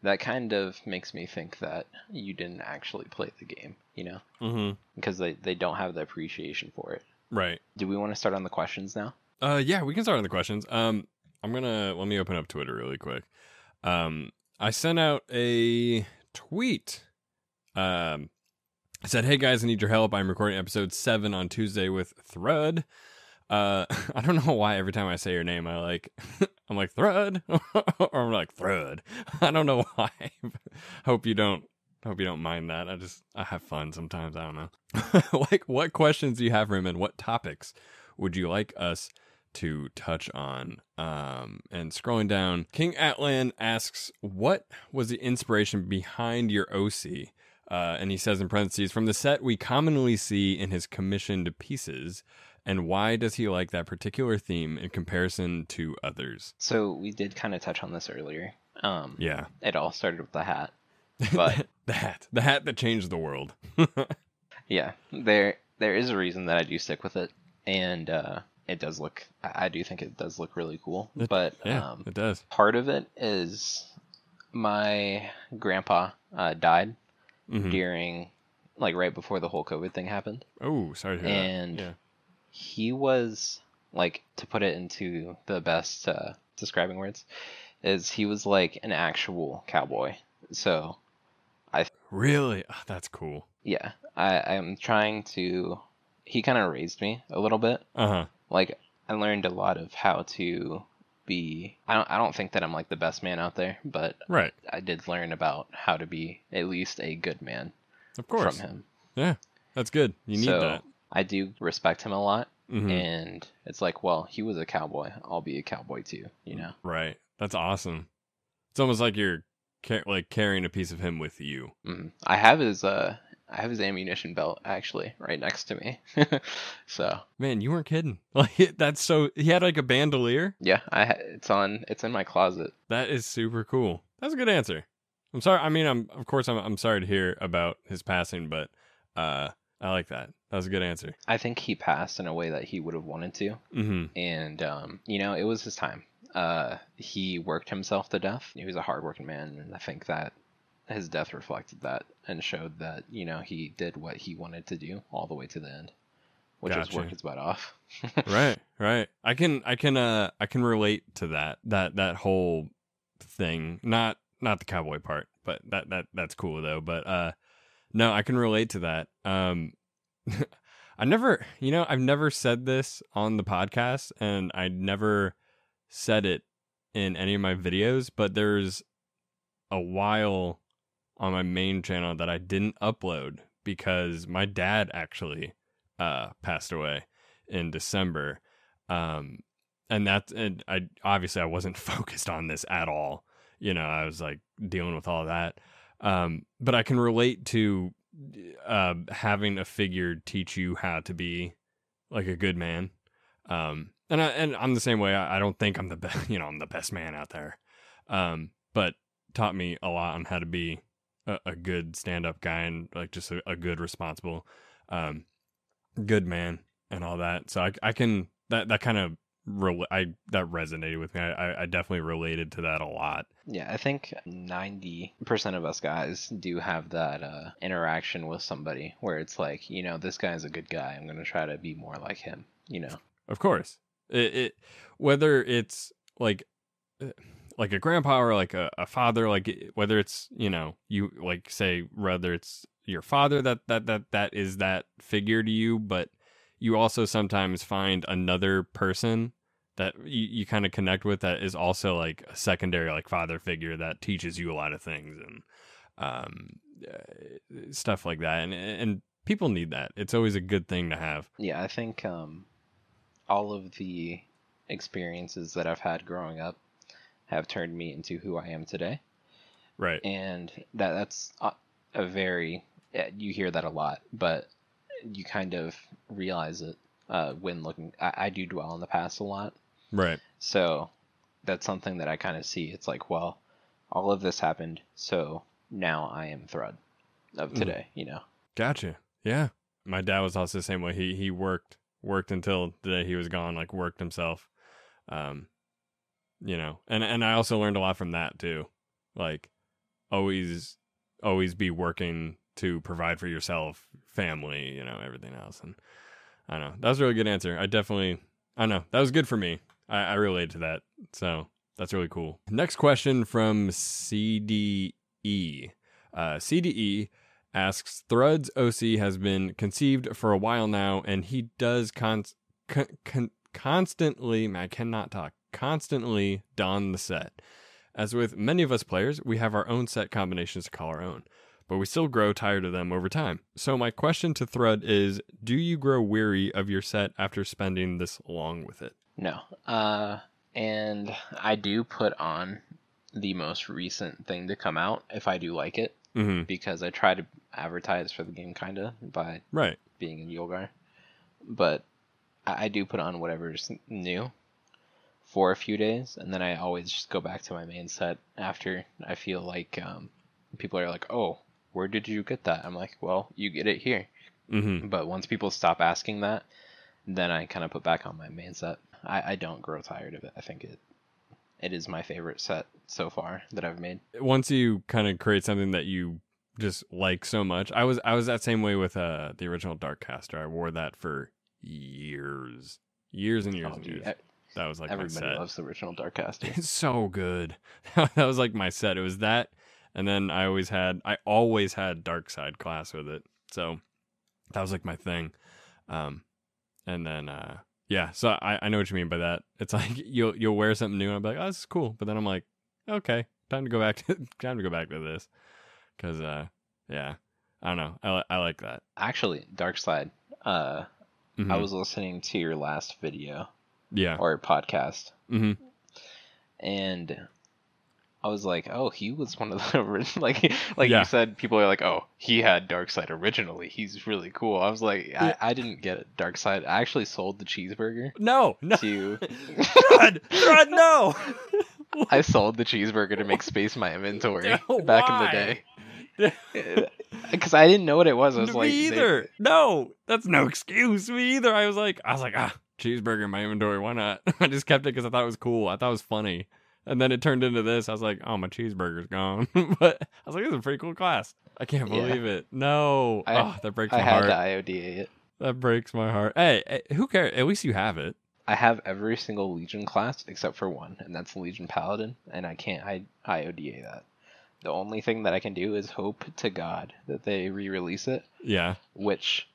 that kind of makes me think that you didn't actually play the game, you know? Because they don't have the appreciation for it. Right. Do we want to start on the questions now? Yeah, we can start on the questions. Let me open up Twitter really quick. I sent out a tweet. I said, hey guys, I need your help. I'm recording episode 7 on Tuesday with Thrud. I don't know why every time I say your name, I'm like Thrud, or I'm like Thrud. I don't know why. Hope you don't mind that. I have fun sometimes. I don't know. Like, what questions do you have for him, and what topics would you like us to touch on? And scrolling down, King Atlan asks, what was the inspiration behind your OC? And he says in parentheses, from the set we commonly see in his commissioned pieces. And why does he like that particular theme in comparison to others? So we did kind of touch on this earlier. Yeah. It all started with the hat. But the hat that changed the world. Yeah, there is a reason that I do stick with it, and it does look. I do think it does look really cool. But it does. Part of it is my grandpa died during, right before the whole COVID thing happened. Oh, sorry to hear that. And he was, to put it into the best describing words, is he was like an actual cowboy. So really? Oh, that's cool. Yeah, I'm trying to. He kind of raised me a little bit. I learned a lot of how to be. I don't think that I'm the best man out there, but right. I did learn about how to be at least a good man. Of course. From him. Yeah, that's good. You need that. I do respect him a lot, and it's well, he was a cowboy. I'll be a cowboy too. You know. Right. That's awesome. It's almost like you're carrying a piece of him with you. I have his ammunition belt actually right next to me. So man, you weren't kidding. That's so. He had a bandolier. Yeah, it's in my closet. That is super cool. That's a good answer. I'm sorry. I mean, I'm sorry to hear about his passing, but I like that. That was a good answer. I think he passed in a way that he would have wanted to, and it was his time. He worked himself to death. He was a hardworking man, and I think that his death reflected that and showed that, he did what he wanted to do all the way to the end, which was work his butt off. Right. I can relate to that whole thing. Not the cowboy part, but that's cool though. But no, I can relate to that. I've never said this on the podcast, and I never said it in any of my videos, but there's a while on my main channel that I didn't upload because my dad actually passed away in December. And I wasn't focused on this at all. I was like dealing with all that. But I can relate to having a figure teach you how to be like a good man. And I'm the same way. I don't think I'm the best, I'm the best man out there. But taught me a lot on how to be a good stand-up guy and like just a good, responsible, good man and all that. So I can, that kind of, that resonated with me. I definitely related to that a lot. Yeah, I think 90% of us guys do have that interaction with somebody where it's like, this guy's a good guy. I'm going to try to be more like him, Of course. Whether it's like a grandpa or like a father, like whether it's, you like say, whether it's your father that is that figure to you, but you also sometimes find another person that you kind of connect with that is also like a secondary like father figure that teaches you a lot of things and stuff like that. And people need that. It's always a good thing to have. Yeah, I think all of the experiences that I've had growing up have turned me into who I am today. Right. And that's a very, you hear that a lot, but you kind of realize it when looking. I do dwell in the past a lot. Right. So that's something that I kind of see. It's like, well, all of this happened, so now I am Thrud of today, Gotcha. Yeah. My dad was also the same way. He worked until the day he was gone, like worked himself. And I also learned a lot from that too. Like always be working to provide for yourself, family, everything else. And I don't know. That was a really good answer. I don't know. That was good for me. I relate to that. So that's really cool. Next question from CDE. CDE asks, Thrud's OC has been conceived for a while now, and he does constantly, man, I cannot talk, constantly don the set. As with many of us players, we have our own set combinations to call our own, but we still grow tired of them over time. So my question to Thrud is, do you grow weary of your set after spending this long with it? No. And I do put on the most recent thing to come out if I do like it, because I try to advertise for the game kind of by being in Yulgar. But I do put on whatever's new for a few days, and then I always just go back to my main set after I feel like people are like, oh, where did you get that? I'm like, well, you get it here. But once people stop asking that, then I kind of put back on my main set. I don't grow tired of it. I think it is my favorite set so far that I've made. Once you kind of create something that you just like so much, I was that same way with the original Darkcaster. I wore that for years and years and years. That was like everybody my set. Loves the original Darkcaster. It's so good. That was like my set. It was that, and then I always had Dark Side class with it. So that was like my thing. And then yeah, so I know what you mean by that. It's like you'll wear something new and I'll be like, oh, this is cool. But then I'm like, okay, time to go back to this. Cause yeah, I don't know. I like that. Actually, Dark Side. I was listening to your last video. Yeah. Or podcast. And I was like, oh, he was one of the like you said, people are like, oh, he had Darkseid originally. He's really cool. I was like, I didn't get it. Darkseid. I actually sold the cheeseburger. No. To Thrud, no. I sold the cheeseburger to make space in my inventory back in the day. Because I didn't know what it was. I was like, me either. No, that's no excuse. Me either. I was like, cheeseburger in my inventory. Why not? I just kept it because I thought it was cool. I thought it was funny. And then it turned into this. I was like, oh, my cheeseburger's gone. But I was like, this is a pretty cool class. I can't believe it. No. That breaks my heart. I had to IODA it. That breaks my heart. Hey, who cares? At least you have it. I have every single Legion class except for one, and that's the Legion Paladin, and I can't IODA that. The only thing that I can do is hope to God that they re-release it. Yeah. Which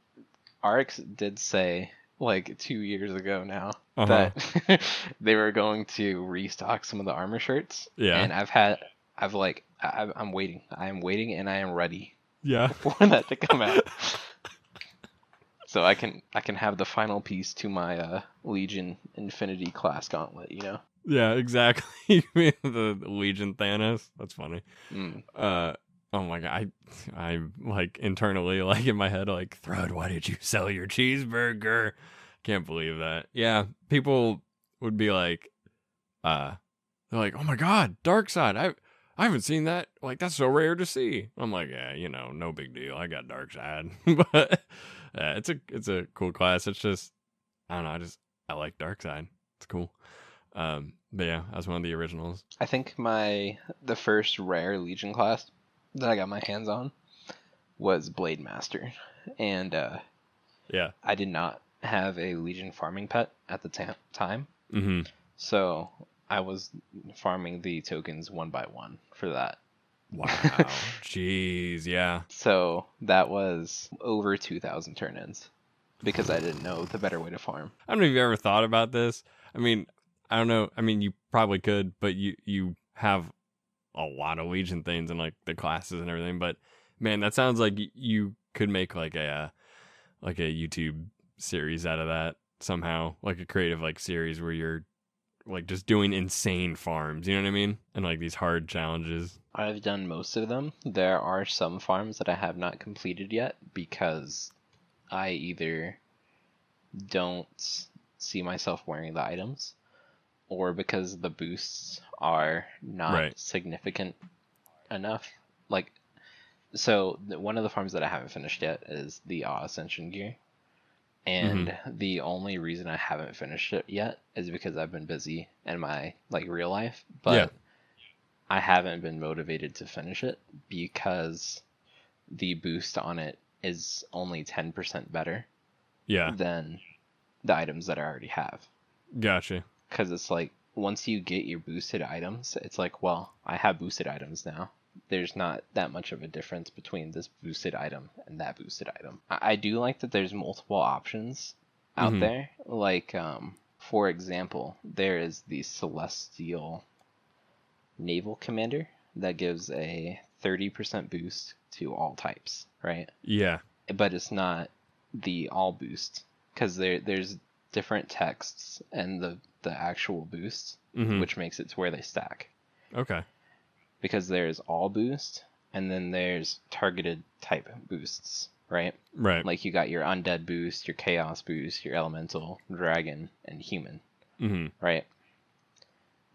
Arx did say like 2 years ago now Uh-huh. that they were going to restock some of the armor shirts, Yeah. and I'm waiting. I am waiting, and I am ready Yeah. for that to come out, so I can have the final piece to my Legion Infinity class gauntlet. You know. Yeah, exactly. The Legion Thanos. That's funny. Mm. Oh my god, I'm like internally like in my head like, Thrud, why did you sell your cheeseburger? Can't believe that. Yeah, people would be like, they're like, oh my god, Darkseid. I haven't seen that. Like that's so rare to see. I'm like, yeah, no big deal. I got Darkseid, but it's a cool class. It's just I don't know. I like Darkseid. It's cool. But yeah, that's one of the originals. I think the first rare Legion class that I got my hands on was Blade Master, and Yeah. I did not have a Legion farming pet at the time, Mm-hmm. so I was farming the tokens one by one for that. Wow. Jeez. Yeah. So that was over 2,000 turn-ins because I didn't know the better way to farm. I don't know if you ever thought about this. I mean, I don't know. I mean, you probably could, but you have a lot of Legion things and like the classes and everything. But man, that sounds like you could make like a YouTube series out of that somehow, like a creative like series where you're like just doing insane farms. You know what I mean? And like these hard challenges. I've done most of them. There are some farms that I have not completed yet because I either don't see myself wearing the items, or because the boosts are not Right. significant enough. Like, so one of the farms that I haven't finished yet is the Awe Ascension gear. And the only reason I haven't finished it yet is because I've been busy in my like real life, but Yeah. I haven't been motivated to finish it because the boost on it is only 10% better Yeah. than the items that I already have. Gotcha. Because it's like, once you get your boosted items, it's like, well, I have boosted items now. There's not that much of a difference between this boosted item and that boosted item. I do like that there's multiple options out there. Like, for example, there is the Celestial Naval Commander that gives a 30% boost to all types, right? Yeah. But it's not the all boost, because there's different texts and the actual boost, which makes it to where they stack. Okay. Because there's all boost, and then there's targeted type boosts, right? Right. Like you got your undead boost, your chaos boost, your elemental, dragon, and human, right?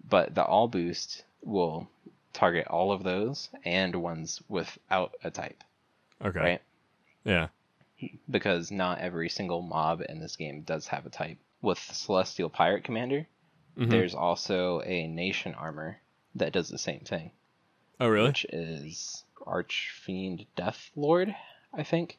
But the all boost will target all of those and ones without a type, Okay. right? Yeah. Because not every single mob in this game does have a type. With Celestial Pirate Commander, there's also a Nation armor that does the same thing. Oh, really? Which is Archfiend Death Lord, I think,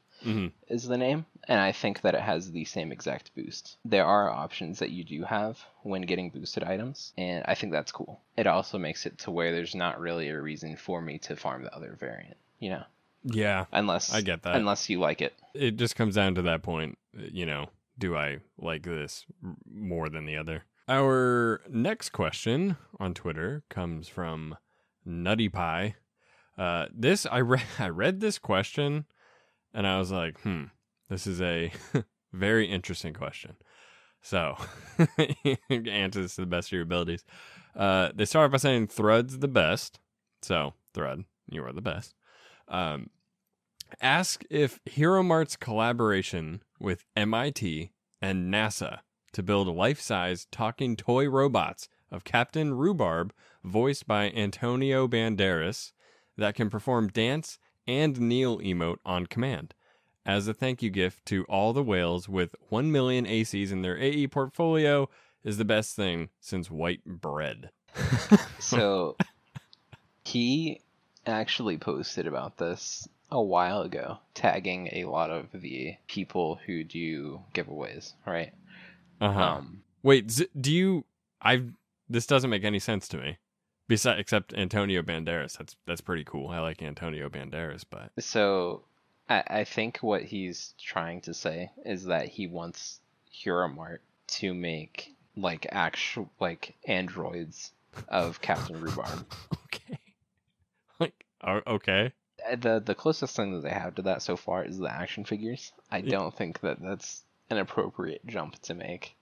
is the name. And I think that it has the same exact boost. There are options that you do have when getting boosted items, and I think that's cool. It also makes it to where there's not really a reason for me to farm the other variant, you know? Yeah. Unless I get that. Unless you like it. It just comes down to that point, do I like this more than the other? Our next question on Twitter comes from Nutty Pie. I read this question and I was like, this is a very interesting question. So answer this to the best of your abilities. They start off by saying Thrud's the best. So Thrud, you are the best. Ask if Hero Mart's collaboration with MIT and NASA to build life-size talking toy robots of Captain Rhubarb, voiced by Antonio Banderas, that can perform dance and kneel emote on command, as a thank you gift to all the whales with 1 million ACs in their AE portfolio, is the best thing since white bread. So he actually posted about this a while ago, tagging a lot of the people who do giveaways, right? Wait, this doesn't make any sense to me. Except Antonio Banderas. That's pretty cool. I like Antonio Banderas, but So I think what he's trying to say is that he wants Huramart to make like actual like androids of Captain Rhubarb. Okay. Like, okay. The closest thing that they have to that so far is the action figures. I don't think that that's an appropriate jump to make.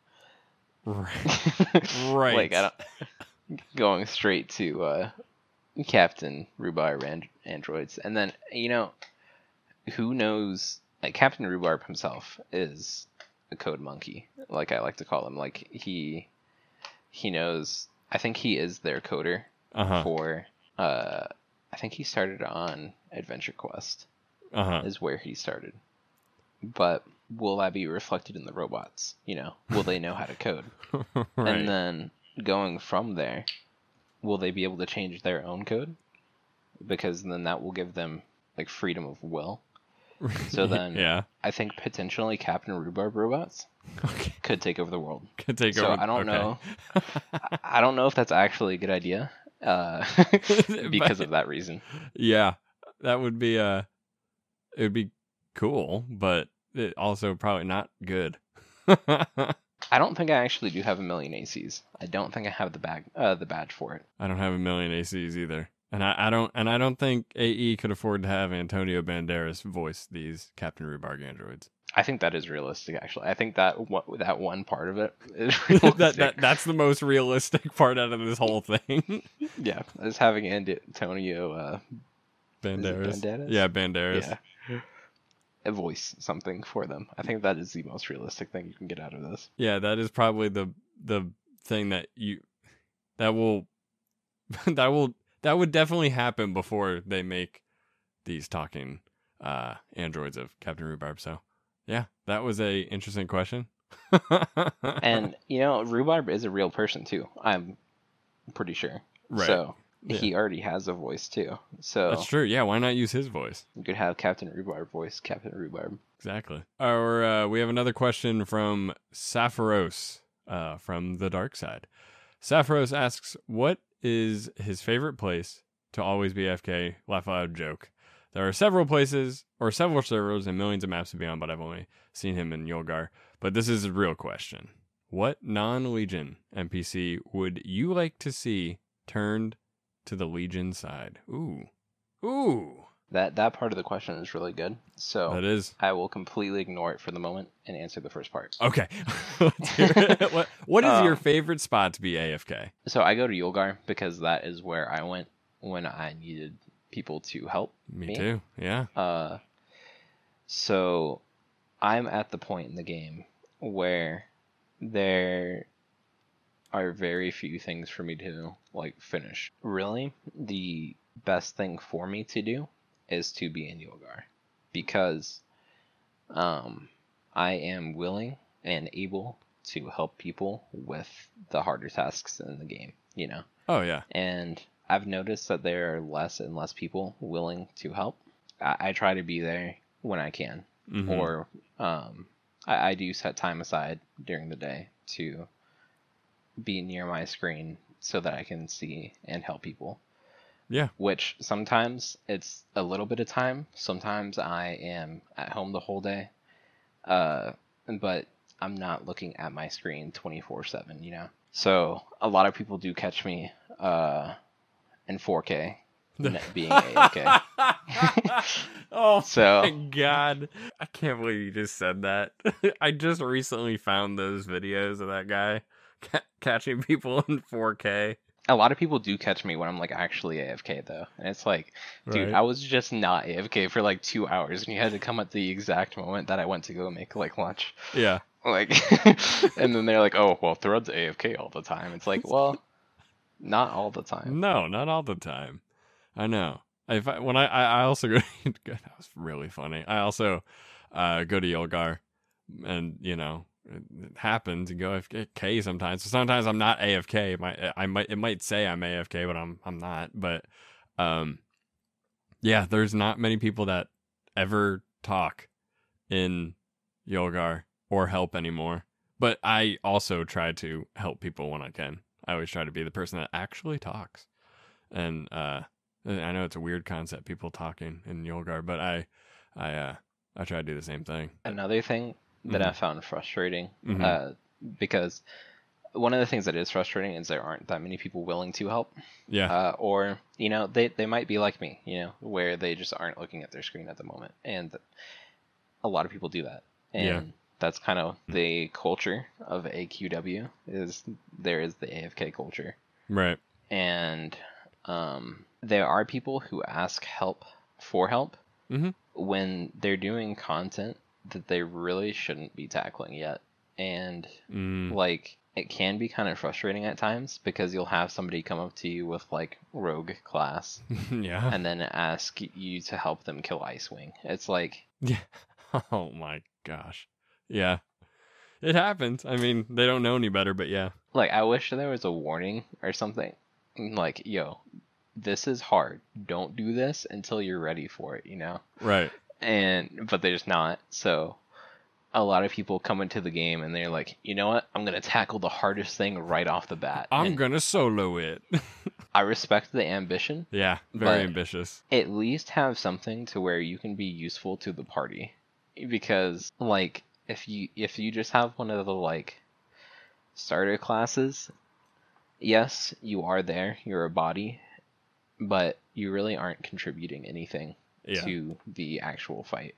Right. Right. Like I don't going straight to Captain Rhubarb androids, and then who knows? Like Captain Rhubarb himself is a code monkey, like I like to call him. Like he knows. I think he is their coder for. I think he started on Adventure Quest. Is where he started. But will that be reflected in the robots? Will they know how to code? Right. And then going from there, will they be able to change their own code? Because then that will give them like freedom of will. So then, yeah. I think potentially Captain Rhubarb robots could take over the world. Could take so over. I don't know. I don't know if that's actually a good idea. Because of that reason. Yeah, that would be it would be cool, but it also probably not good. I don't think I actually do have 1,000,000 ACs. I don't think I have the badge for it. I don't have 1,000,000 ACs either, and I don't think AE could afford to have Antonio Banderas voice these Captain Rhubarb androids. I think that is realistic, actually. I think that that one part of it is realistic. that's the most realistic part out of this whole thing. Yeah, is having Antonio Banderas. Yeah, Banderas. Yeah. Voice something for them. I think that is the most realistic thing you can get out of this. Yeah, that is probably the thing that would definitely happen before they make these talking androids of Captain Rhubarb. So yeah, that was a interesting question. And Rhubarb is a real person too. I'm pretty sure. Right. So he already has a voice too. So that's true. Yeah, why not use his voice? You could have Captain Rhubarb voice Captain Rhubarb. Exactly. Or we have another question from Saphoros from the dark side. Saphoros asks, what is his favorite place to always be AFK? Laugh out loud joke. There are several places or several servers and millions of maps to be on, but I've only seen him in Yolgar. But this is a real question. What non-Legion NPC would you like to see turned to the Legion side? Ooh. That part of the question is really good. So that is. I will completely ignore it for the moment and answer the first part. Okay. Let's hear it. What is your favorite spot to be AFK? So I go to Yolgar because that is where I went when I needed people to help me. Me too. Yeah. So I'm at the point in the game where there are very few things for me to finish. Really, the best thing for me to do is to be in Yolgar because I am willing and able to help people with the harder tasks in the game, Oh yeah. And I've noticed that there are less and less people willing to help. I try to be there when I can, or I do set time aside during the day to be near my screen so that I can see and help people. Yeah. Which sometimes it's a little bit of time. Sometimes I am at home the whole day, but I'm not looking at my screen 24/7. So a lot of people do catch me in 4K, being AFK. Oh so, my god. I can't believe you just said that. I just recently found those videos of that guy catching people in 4K. A lot of people do catch me when I'm actually AFK though. And it's dude, right. I was just not AFK for 2 hours and you had to come at the exact moment that I went to go make lunch. Yeah. And then they're like, oh, well, Thread's AFK all the time. It's well, not all the time. No, not all the time. I know. I also go to, that was really funny. I also go to Yolgar and, it happens to go AFK sometimes. So sometimes I'm not AFK. It might say I'm AFK, but I'm not. But yeah, there's not many people that ever talk in Yolgar or help anymore. But I also try to help people when I can. I always try to be the person that actually talks. And I know it's a weird concept, people talking in Yolgar, but I try to do the same thing. Another thing that I found frustrating, Mhm. because one of the things that is frustrating is there aren't that many people willing to help. Yeah. Or, they might be like me, where they just aren't looking at their screen at the moment. And a lot of people do that. Yeah. And that's kind of the culture of AQW, is there is the AFK culture. Right. And there are people who ask for help Mhm. when they're doing content that they really shouldn't be tackling yet. And Mm. like, it can be kind of frustrating at times because you'll have somebody come up to you with like rogue class Yeah. and then ask you to help them kill Icewing. It's like, Yeah. Oh my gosh. Yeah. It happens. I mean, they don't know any better, but yeah. I wish there was a warning or something. Like, yo, this is hard. Don't do this until you're ready for it, Right. But they're just not. So a lot of people come into the game and they're like, you know what? I'm gonna tackle the hardest thing right off the bat. I'm And gonna solo it. I respect the ambition. Yeah, very But ambitious. at least have something to where you can be useful to the party. Because like, if you just have one of the like starter classes, yes, you are there, you're a body, but you really aren't contributing anything Yeah. to the actual fight.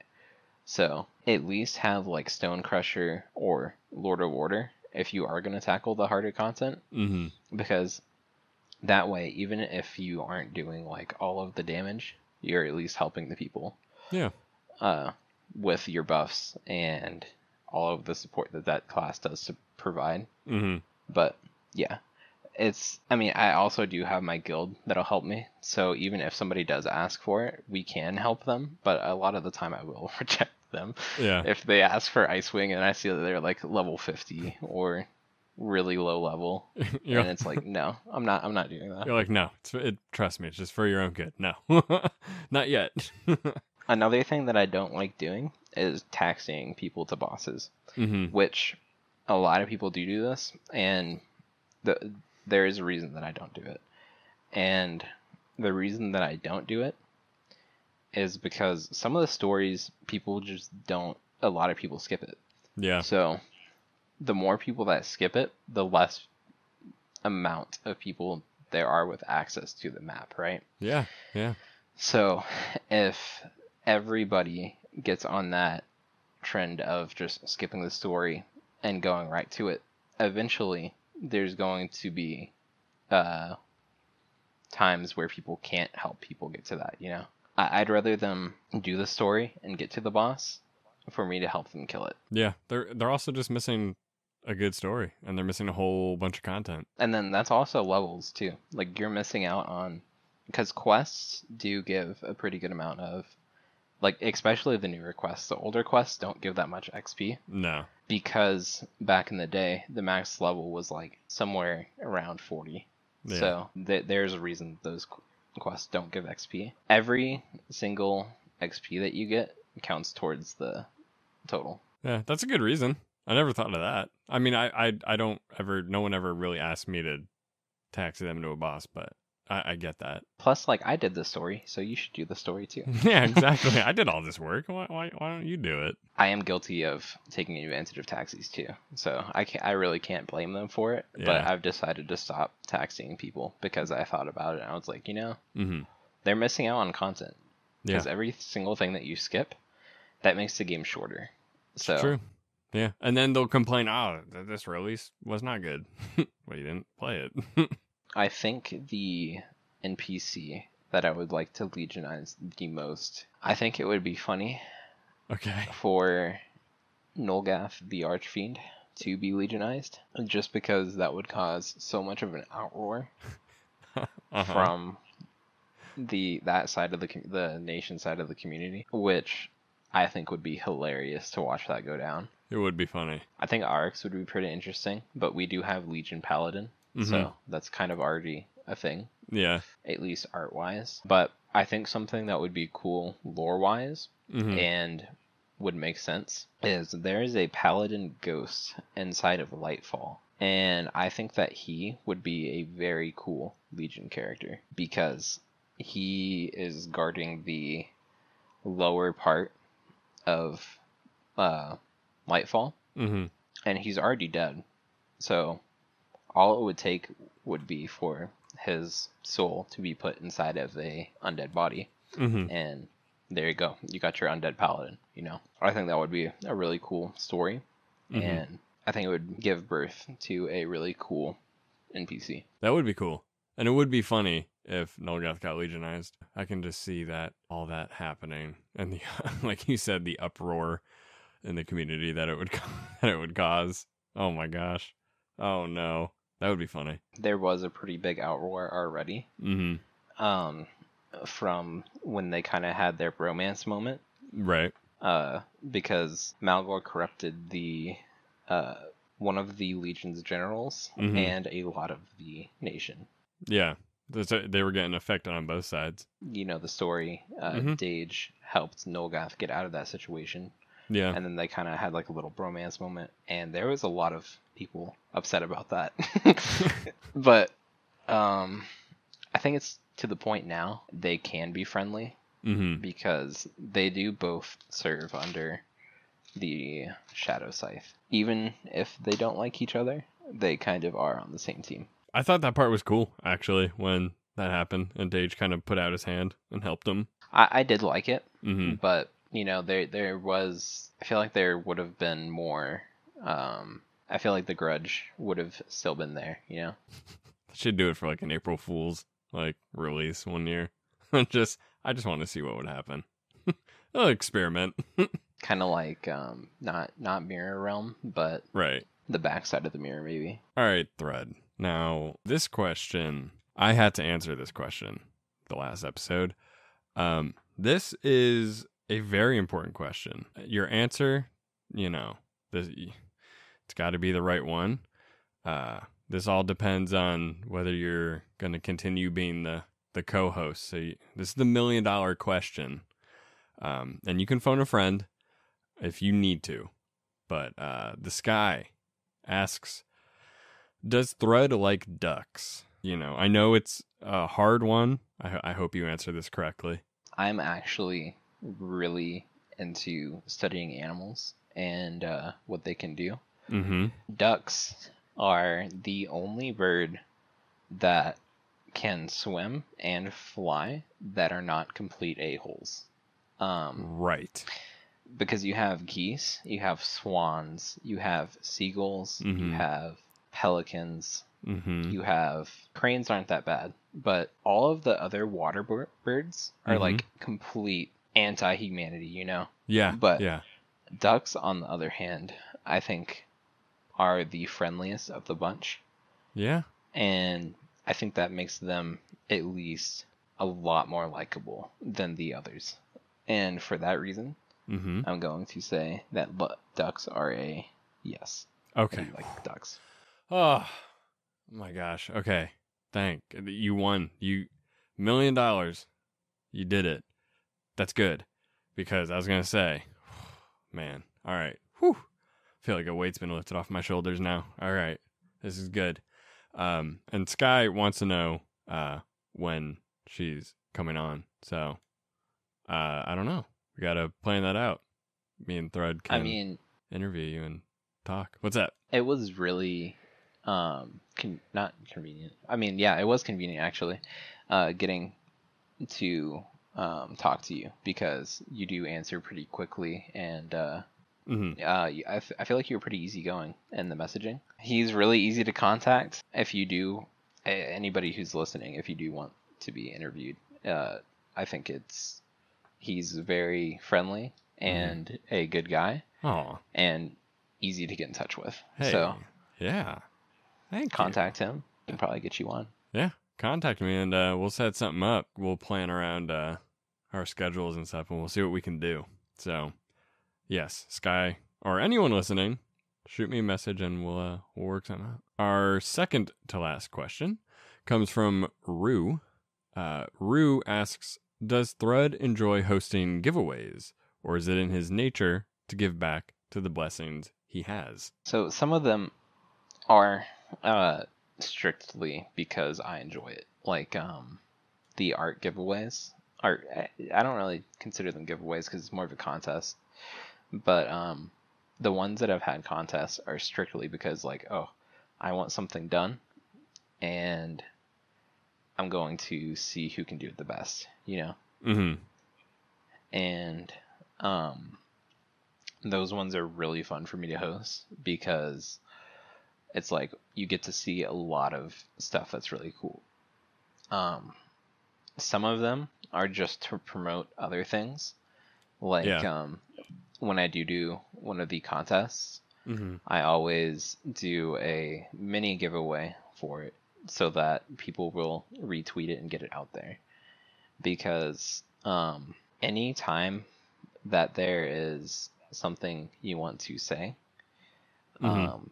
So at least have like Stone Crusher or Lord of Order if you are going to tackle the harder content, Mm-hmm. because that way, even if you aren't doing like all of the damage, you're at least helping the people Yeah. with your buffs and all of the support that class does to provide. Mm-hmm. But yeah, I mean, I also do have my guild that'll help me. So even if somebody does ask for it, we can help them. But a lot of the time I will reject them. Yeah. If they ask for Icewing and I see that they're like level 50 or really low level, You're, and it's like, no, I'm not doing that. you're like, no, trust me, it's just for your own good. No, not yet. Another thing that I don't like doing is taxiing people to bosses, Mm-hmm. which a lot of people do this, and there is a reason that I don't do it. And the reason that I don't do it is because some of the stories people just don't, a lot of people skip it. Yeah. So the more people that skip it, the less amount of people there are with access to the map, right? Yeah. Yeah. So if everybody gets on that trend of just skipping the story and going right to it, eventually there's going to be times where people can't help people get to that, I'd rather them do the story and get to the boss for me to help them kill it. Yeah. They're also just missing a good story, and they're missing a whole bunch of content. And then that's also levels too. Like, you're missing out on, because quests do give a pretty good amount of, like, especially the newer quests. The older quests don't give that much XP, No. because back in the day the max level was like somewhere around 40. Yeah. So there's a reason those quests don't give XP. Every single XP that you get counts towards the total. Yeah, that's a good reason. I never thought of that. I mean, I don't ever. No one ever really asked me to taxi them to a boss, but I get that. Plus, like, I did the story, so you should do the story too. Yeah, exactly. I did all this work. Why don't you do it? I am guilty of taking advantage of taxis too, so I really can't blame them for it. But Yeah. I've decided to stop taxiing people because I thought about it and I was like, Mm-hmm. they're missing out on content. Yeah. Because every single thing that you skip, that makes the game shorter. So True. Yeah, and then they'll complain, "Oh, this release was not good." Well, you didn't play it. I think the NPC that I would like to legionize the most, I think it would be funny Okay. for Nulgath the Archfiend to be legionized, just because that would cause so much of an outroar Uh-huh. from that side of the nation side of the community, which I think would be hilarious to watch that go down. It would be funny. I think Arx would be pretty interesting, but we do have Legion Paladin, so that's kind of already a thing, Yeah. at least art-wise. But I think something that would be cool lore-wise Mm-hmm. and would make sense is there is a Paladin ghost inside of Lightfall, and I think that he would be a very cool Legion character because he is guarding the lower part of Lightfall, Mm-hmm. and he's already dead. So all it would take would be for his soul to be put inside of a undead body, Mm-hmm. and there you go. You got your undead paladin. I think that would be a really cool story, Mm-hmm. and I think it would give birth to a really cool NPC. That would be cool. And it would be funny if Nulgath got legionized. I can just see all that happening, and the like you said, the uproar in the community that it would that it would cause. Oh my gosh. Oh no. That would be funny. There was a pretty big outroar already, Mm-hmm. from when they kind of had their bromance moment, Right. because Malgor corrupted the one of the Legion's generals Mhm. and a lot of the nation. Yeah. They were getting affected on both sides. You know the story. Mhm. Dage helped Nulgath get out of that situation, Yeah. and then they kind of had like a little bromance moment, and there was a lot of people upset about that. But I think it's to the point now they can be friendly, Mm-hmm. because they do both serve under the Shadow Scythe. Even if they don't like each other, they kind of are on the same team. I thought that part was cool, actually, when that happened and Dage kind of put out his hand and helped him. I did like it, Mm-hmm. but there was, I feel like there would have been more. I feel like the grudge would have still been there. Should do it for like an April Fool's release one year. I just want to see what would happen. I'll experiment. Kind of like not Mirror Realm, but Right. the backside of the mirror maybe. All right, Thread. Now, this question, I had to answer this question the last episode. This is a very important question. Your answer, it's got to be the right one. This all depends on whether you're going to continue being the co-host. So this is the $1 million question. And you can phone a friend if you need to. But the Sky asks, does Thread like ducks? I know it's a hard one. I hope you answer this correctly. I'm actually really into studying animals and what they can do. Mm-hmm. Ducks are the only bird that can swim and fly that are not complete a-holes. Right. Because you have geese, you have swans, you have seagulls, you Mhm. have pelicans, Mm-hmm. you have cranes aren't that bad, but all of the other water birds are Mhm. like complete anti-humanity, Yeah. But yeah. ducks, on the other hand, I think are the friendliest of the bunch, Yeah. and I think that makes them at least a lot more likable than the others. And for that reason, Mm-hmm. I'm going to say that ducks are a yes. Okay. I like ducks. Oh my gosh. Okay. You won. $1 million. You did it. That's good. Because I was going to say, man, all right. Whew. I feel like a weight's been lifted off my shoulders now. All right. This is good. And Sky wants to know when she's coming on. So, I don't know. We got to plan that out. Me and Thread can interview you and talk. What's that? It was really not convenient. It was convenient actually, getting to talk to you, because you do answer pretty quickly, and Mm-hmm. I feel like you're pretty easygoing in the messaging. He's really easy to contact. If you do, anybody who's listening, if you do want to be interviewed, I think he's very friendly and a good guy. Oh. And easy to get in touch with. Hey. So Yeah. Thank you. contact him. He can probably get you on. Yeah. Contact me and we'll set something up. We'll plan around our schedules and stuff, and we'll see what we can do. So, yes, Sky or anyone listening, shoot me a message and we'll work something out. Our second to last question comes from Rue. Rue asks, does Thread enjoy hosting giveaways, or is it in his nature to give back to the blessings he has? So some of them are strictly because I enjoy it. Like the art giveaways. I don't really consider them giveaways because it's more of a contest. But the ones that have had contests are strictly because like, oh, I want something done, and I'm going to see who can do it the best, you know? Mm-hmm. And those ones are really fun for me to host because it's like you get to see a lot of stuff that's really cool. Some of them are just to promote other things. Like Yeah. when I do one of the contests, Mm-hmm. I always do a mini giveaway for it so that people will retweet it and get it out there. Because any time that there is something you want to say, Mm-hmm.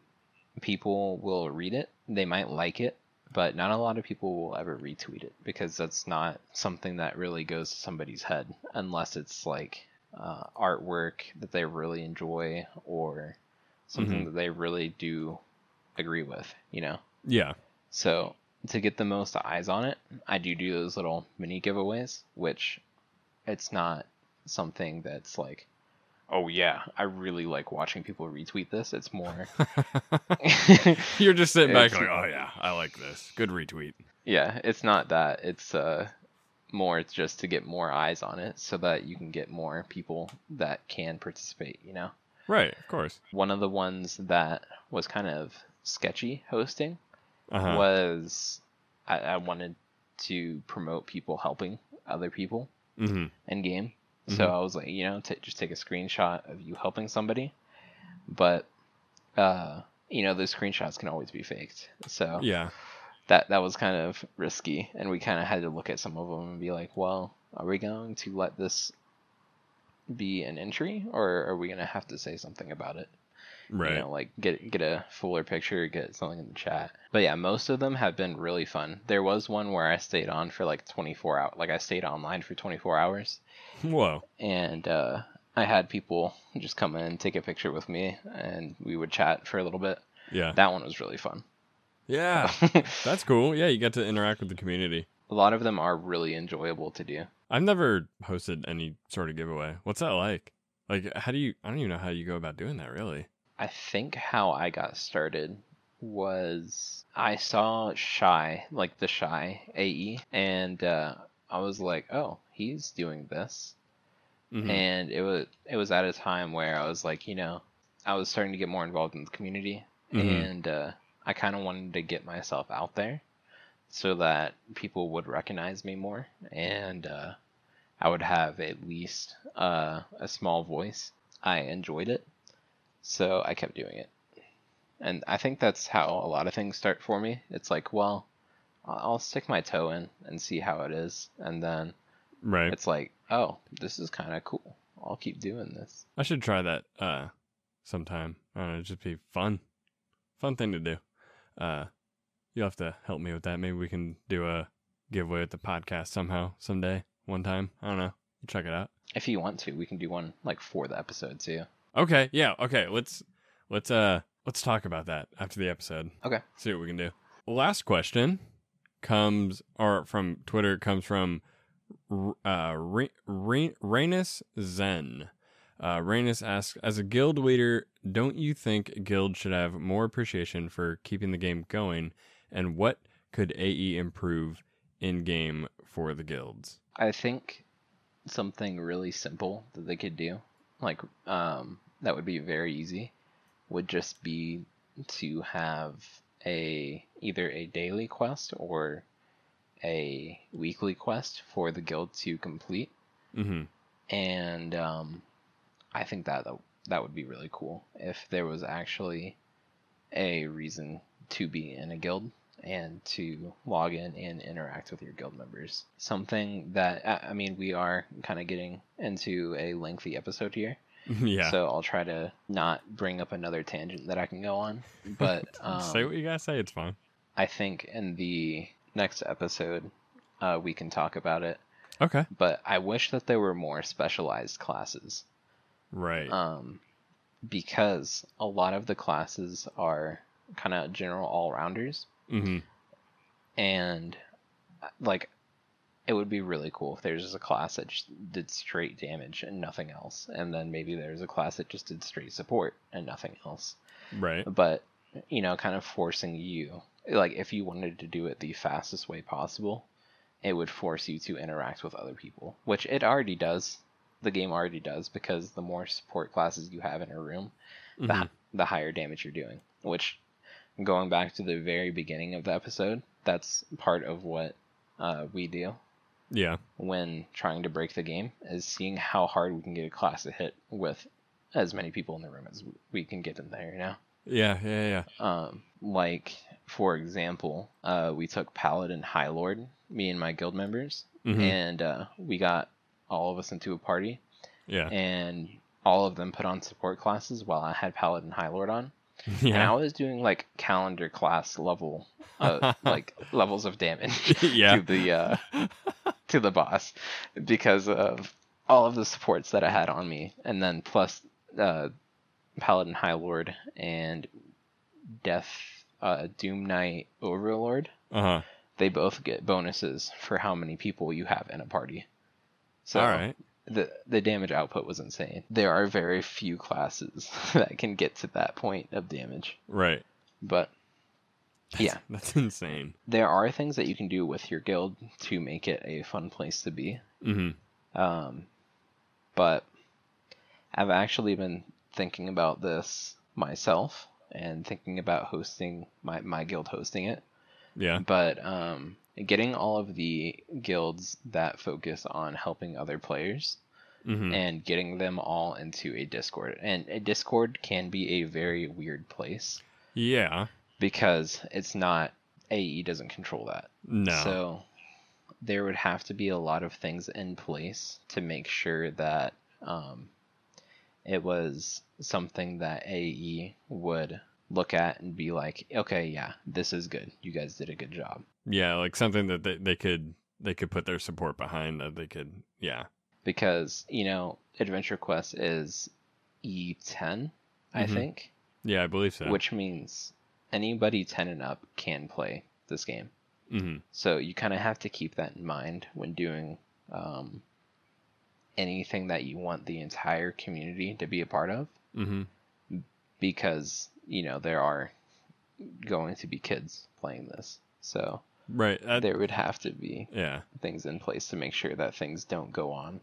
people will read it. They might like it, but not a lot of people will ever retweet it because that's not something that really goes to somebody's head unless it's like artwork that they really enjoy or something Mm-hmm. that they really do agree with, you know? Yeah. So to get the most eyes on it, I do those little mini giveaways, which it's not something that's like, oh yeah, I really like watching people retweet this. It's more, You're just sitting back it's like, oh yeah, I like this. Good retweet. yeah, it's not that. It's more it's just to get more eyes on it so that you can get more people that can participate, you know? Right, of course. One of the ones that was kind of sketchy hosting Uh-huh. was I wanted to promote people helping other people Mm-hmm. in game. So Mm-hmm. I was like, you know, just take a screenshot of you helping somebody. But you know, those screenshots can always be faked. So Yeah. that was kind of risky, and we kind of had to look at some of them and be like, well, are we going to let this be an entry, or are we going to have to say something about it? You Right. know, like get a fuller picture, get something in the chat. But yeah, most of them have been really fun. There was one where I stayed on for like 24 hours. Like I stayed online for 24 hours, Whoa. and I had people just come in and take a picture with me, and we would chat for a little bit. Yeah. That one was really fun. Yeah. A That's cool. Yeah, you get to interact with the community. lot of them are really enjoyable to do. I've never hosted any sort of giveaway. What's that like? Like, how do you, I don't even know how you go about doing that, really. I think how I got started was I saw Shy, like the Shy AE, and I was like, oh, he's doing this. Mm-hmm. And it was at a time where I was like, you know, I was starting to get more involved in the community, Mm-hmm. and I kind of wanted to get myself out there so that people would recognize me more, and I would have at least a small voice. I enjoyed it, so I kept doing it. And I think that's how a lot of things start for me. It's like, well, I'll stick my toe in and see how it is. And then Right. it's like, oh, this is kind of cool. I'll keep doing this. I should try that sometime. I don't know, it'd just be fun. Fun thing to do. You'll have to help me with that. Maybe we can do a giveaway at the podcast somehow, someday, one time. I don't know. Check it out. If you want to, we can do one like for the episode too. Okay, yeah, okay. Let's talk about that after the episode. Okay. See what we can do. Last question comes from Twitter. Comes from Rainus Zen. Rainus asks, as a guild leader, don't you think guilds should have more appreciation for keeping the game going? And what could AE improve in game for the guilds? I think something really simple that they could do, like that would be very easy, would just be to have either a daily quest or a weekly quest for the guild to complete. Mm-hmm. And I think that would be really cool if there was actually a reason to be in a guild and to log in and interact with your guild members. Something that, I mean, we are kind of getting into a lengthy episode here. Yeah. So I'll try to not bring up another tangent that I can go on. But say what you gotta say. It's fine. I think in the next episode, we can talk about it. Okay. But I wish that there were more specialized classes. Right. Because a lot of the classes are kind of general all-rounders. Mm-hmm. And like it would be really cool if there's just a class that just did straight damage and nothing else, and then maybe there's a class that just did straight support and nothing else. Right. But, kind of forcing you, like, if you wanted to do it the fastest way possible, it would force you to interact with other people, which it already does. The game already does, because the more support classes you have in a room, the higher damage you're doing. Which, going back to the very beginning of the episode, that's part of what we do. Yeah. When trying to break the game, is seeing how hard we can get a class to hit with as many people in the room as we can get in there, Yeah. Like, for example, we took Paladin High Lord, me and my guild members, and we got all of us into a party. Yeah. And all of them put on support classes while I had Paladin High Lord on. Yeah. And I was doing like calendar class level, like levels of damage Yeah. to the boss, because of all of the supports that I had on me, and then plus Paladin High Lord and Doom Knight Overlord. They both get bonuses for how many people you have in a party. So all right. The damage output was insane. There are very few classes that can get to that point of damage. Right. But yeah, that's insane. there are things that you can do with your guild to make it a fun place to be. But I've actually been thinking about this myself and thinking about hosting my guild, hosting it. Yeah. But getting all of the guilds that focus on helping other players and getting them all into a Discord. And a Discord can be a very weird place. Yeah. Because it's not, AE doesn't control that. No. So there would have to be a lot of things in place to make sure that it was something that AE would look at and be like, okay, yeah, this is good. You guys did a good job. Yeah, like something that they could put their support behind, that they could, yeah. Because, Adventure Quest is E10, I think. Yeah, I believe so. Which means anybody 10 and up can play this game. So you kind of have to keep that in mind when doing anything that you want the entire community to be a part of. Because, there are going to be kids playing this. So right. There would have to be yeah, things in place to make sure that things don't go on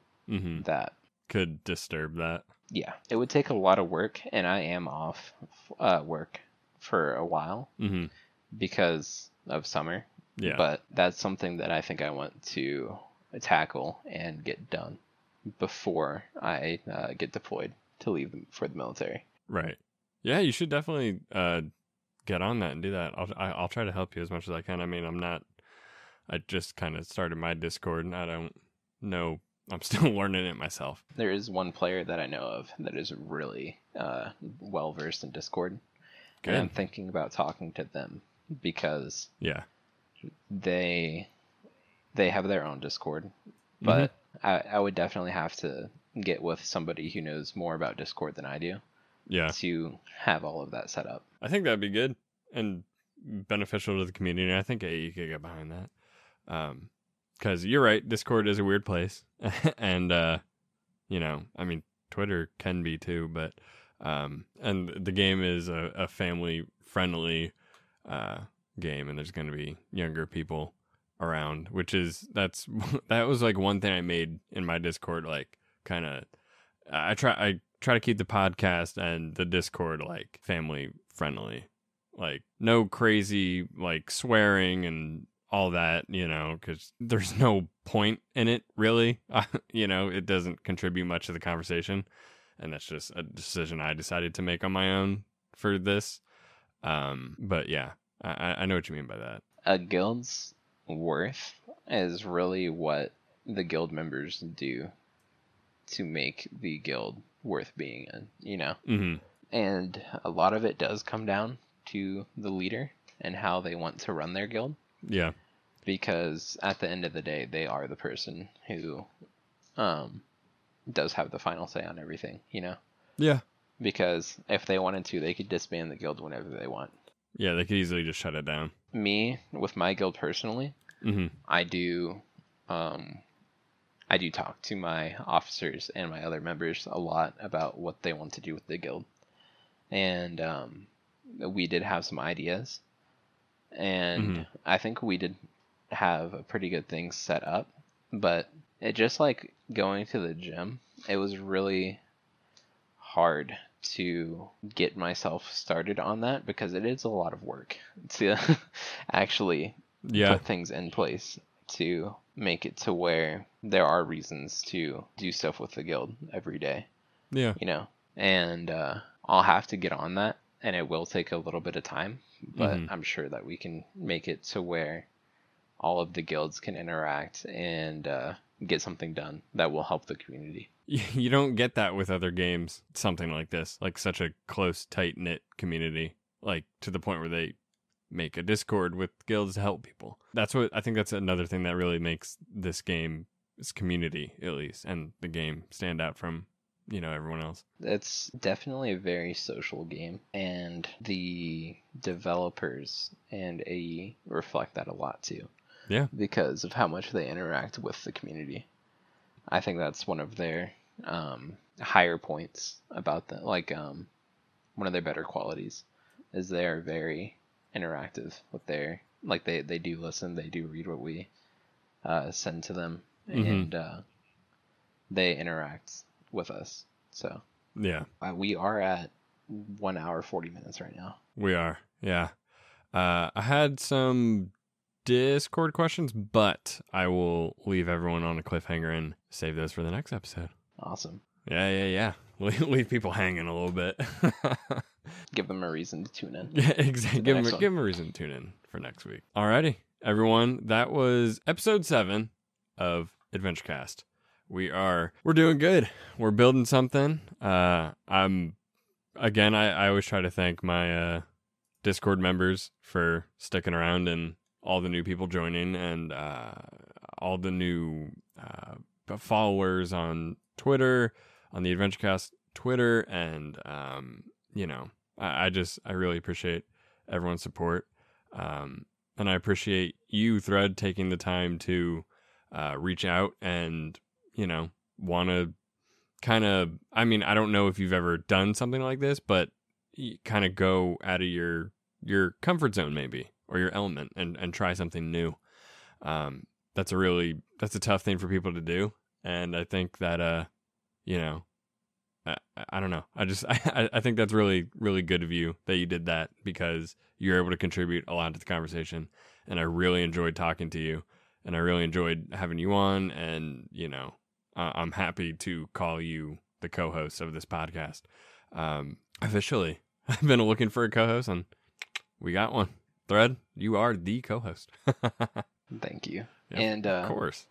that could disturb that. Yeah, it would take a lot of work, and I am off work for a while because of summer. Yeah. But that's something that I think I want to tackle and get done before I get deployed to leave for the military. Right. Yeah, you should definitely get on that and do that. I'll try to help you as much as I can. I mean, I just kind of started my Discord, and I don't know. I'm still learning it myself. There is one player that I know of that is really well versed in Discord. Good. And I'm thinking about talking to them because yeah, they have their own Discord, but I would definitely have to get with somebody who knows more about Discord than I do. Yeah. To have all of that set up. I think that'd be good and beneficial to the community. I think AE could get behind that. Because you're right, Discord is a weird place. And, I mean, Twitter can be too, but, and the game is a family-friendly game, and there's going to be younger people around, that was like one thing I made in my Discord, like, kind of, I try to keep the podcast and the Discord like family friendly, like no crazy like swearing and all that, because there's no point in it really. It doesn't contribute much to the conversation, and that's just a decision I decided to make on my own for this. But yeah, I know what you mean by that. A guild's worth is really what the guild members do to make the guild worth being in, And a lot of it does come down to the leader and how they want to run their guild. Yeah. Because at the end of the day, they are the person who does have the final say on everything, Yeah. Because if they wanted to, they could disband the guild whenever they want. Yeah, they could easily just shut it down. Me, with my guild personally, I do I do talk to my officers and my other members a lot about what they want to do with the guild. And we did have some ideas. And I think we did have a pretty good thing set up. But it just like going to the gym, it was really hard to get myself started on that because it is a lot of work to actually put things in place to make it to where there are reasons to do stuff with the guild every day. Yeah. You know, and I'll have to get on that, and it will take a little bit of time, but I'm sure that we can make it to where all of the guilds can interact and get something done that will help the community. You don't get that with other games, something like this, like such a close, tight-knit community, like to the point where they make a Discord with guilds to help people. I think that's another thing that really makes this community, at least, and the game stand out from, everyone else. It's definitely a very social game, and the developers and AE reflect that a lot too. Yeah. Because of how much they interact with the community. I think that's one of their higher points about them. Like, one of their better qualities is they are very interactive with their, like, they do listen, they do read what we send to them, and they interact with us. So yeah, we are at 1 hour 40 minutes right now. We are, yeah. I had some Discord questions, but I will leave everyone on a cliffhanger and save those for the next episode. Awesome. Yeah. Leave people hanging a little bit. Give them a reason to tune in. Yeah, exactly. Give them a reason to tune in for next week. Alrighty, everyone. That was episode 7 of AdventureCast. We're doing good. We're building something. I always try to thank my Discord members for sticking around and all the new people joining and all the new followers on Twitter, on the AdventureCast Twitter, and I really appreciate everyone's support, and I appreciate you, Thread, taking the time to reach out and want to kind of, I don't know if you've ever done something like this, but kind of go out of your comfort zone maybe, or your element, and try something new. That's a tough thing for people to do. And I think that, I don't know. I think that's really, really good of you that you did that, because you're able to contribute a lot to the conversation. And I really enjoyed talking to you, and I really enjoyed having you on. And, I'm happy to call you the co-host of this podcast. Officially, I've been looking for a co-host, and we got one. Thread, you are the co-host. Thank you. Yep, and of course.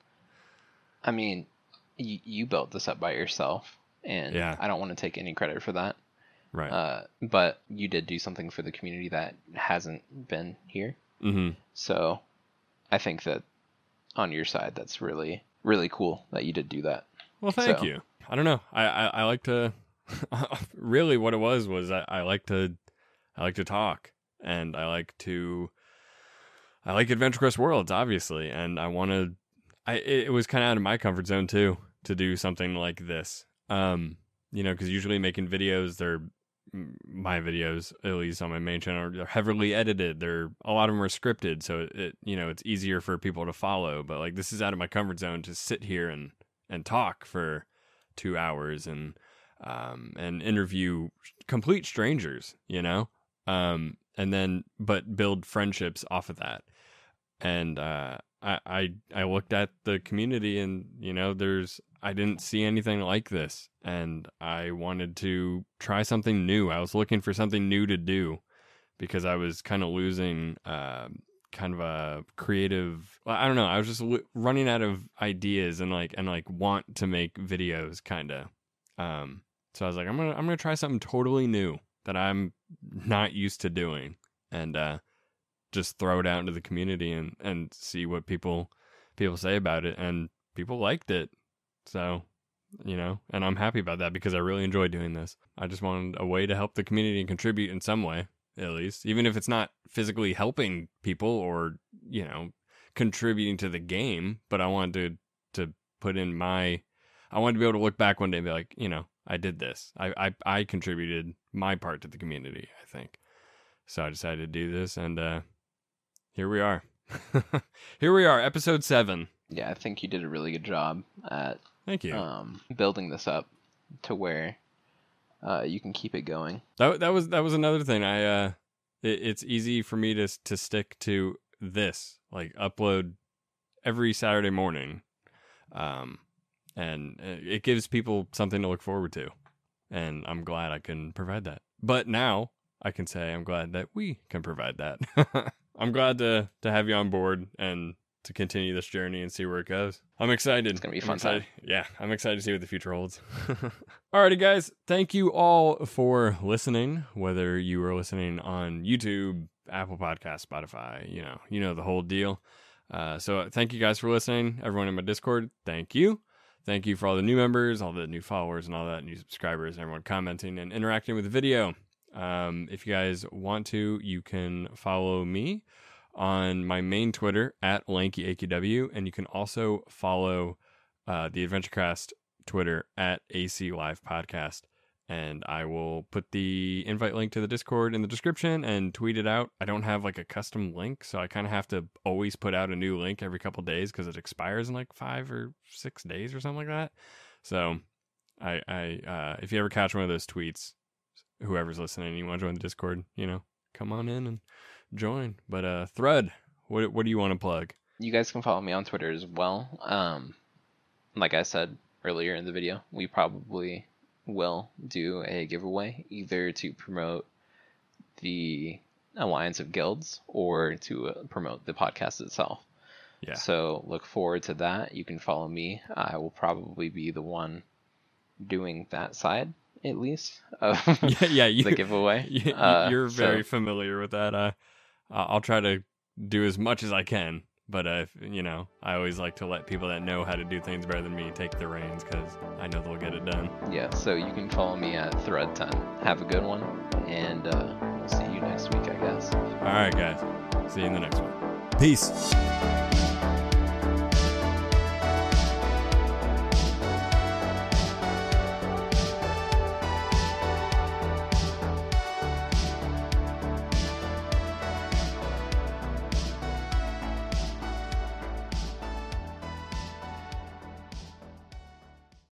You built this up by yourself, and yeah. I don't want to take any credit for that. Right. But you did do something for the community that hasn't been here. Mm-hmm. So I think that on your side, that's really, really cool that you did do that. Well, thank you. I don't know. I like to, really what it was I like to talk, and I like Adventure Quest Worlds, obviously. And it was kind of out of my comfort zone too, to do something like this. Because usually making videos, my videos, at least on my main channel, they're heavily edited. A lot of them are scripted, so it's easier for people to follow. But like, this is out of my comfort zone to sit here and talk for 2 hours and interview complete strangers, and then but build friendships off of that. And I looked at the community, and I didn't see anything like this, and I wanted to try something new. I was looking for something new to do, because I was kind of losing kind of a creative, I don't know, I was just running out of ideas and want to make videos kind of. So I was like, I'm gonna try something totally new that I'm not used to doing, and just throw it out into the community and see what people say about it. And people liked it. So, and I'm happy about that, because I really enjoy doing this. I just wanted a way to help the community and contribute in some way, at least, even if it's not physically helping people or, contributing to the game, but I wanted to put in I wanted to be able to look back one day and be like, I did this. I contributed my part to the community, I think. So I decided to do this, and here we are. Here we are, episode 7. Yeah, I think you did a really good job at Thank you. Building this up to where you can keep it going. That was another thing. It's easy for me to stick to this, like upload every Saturday morning, and it gives people something to look forward to, and I'm glad I can provide that. But now I can say I'm glad that we can provide that. I'm glad to have you on board and to continue this journey and see where it goes. I'm excited. It's going to be a fun time. Yeah, I'm excited to see what the future holds. Alrighty, guys. Thank you all for listening, whether you are listening on YouTube, Apple Podcasts, Spotify, you know the whole deal. So thank you guys for listening. Everyone in my Discord, thank you. Thank you for all the new members, all the new followers and all that, new subscribers, and everyone commenting and interacting with the video. If you guys want to, you can follow me on my main Twitter at LankyAQW, and you can also follow the AdventureCast Twitter at AC Live Podcast, and I will put the invite link to the Discord in the description and tweet it out. I don't have like a custom link, so I kind of have to always put out a new link every couple days because it expires in like 5 or 6 days or something like that. So I if you ever catch one of those tweets, whoever's listening, you want to join the Discord, come on in and join. But Thread, what do you want to plug? You guys can follow me on Twitter as well. Like I said earlier in the video, we probably will do a giveaway either to promote the Alliance of Guilds or to promote the podcast itself. Yeah. So look forward to that. You can follow me. I will probably be the one doing that side, at least, of the giveaway. You're very familiar with that. I'll try to do as much as I can, but I always like to let people that know how to do things better than me take the reins because I know they'll get it done. Yeah, so you can follow me at Thread10. Have a good one, and we'll see you next week, I guess. All right, guys. See you in the next one. Peace.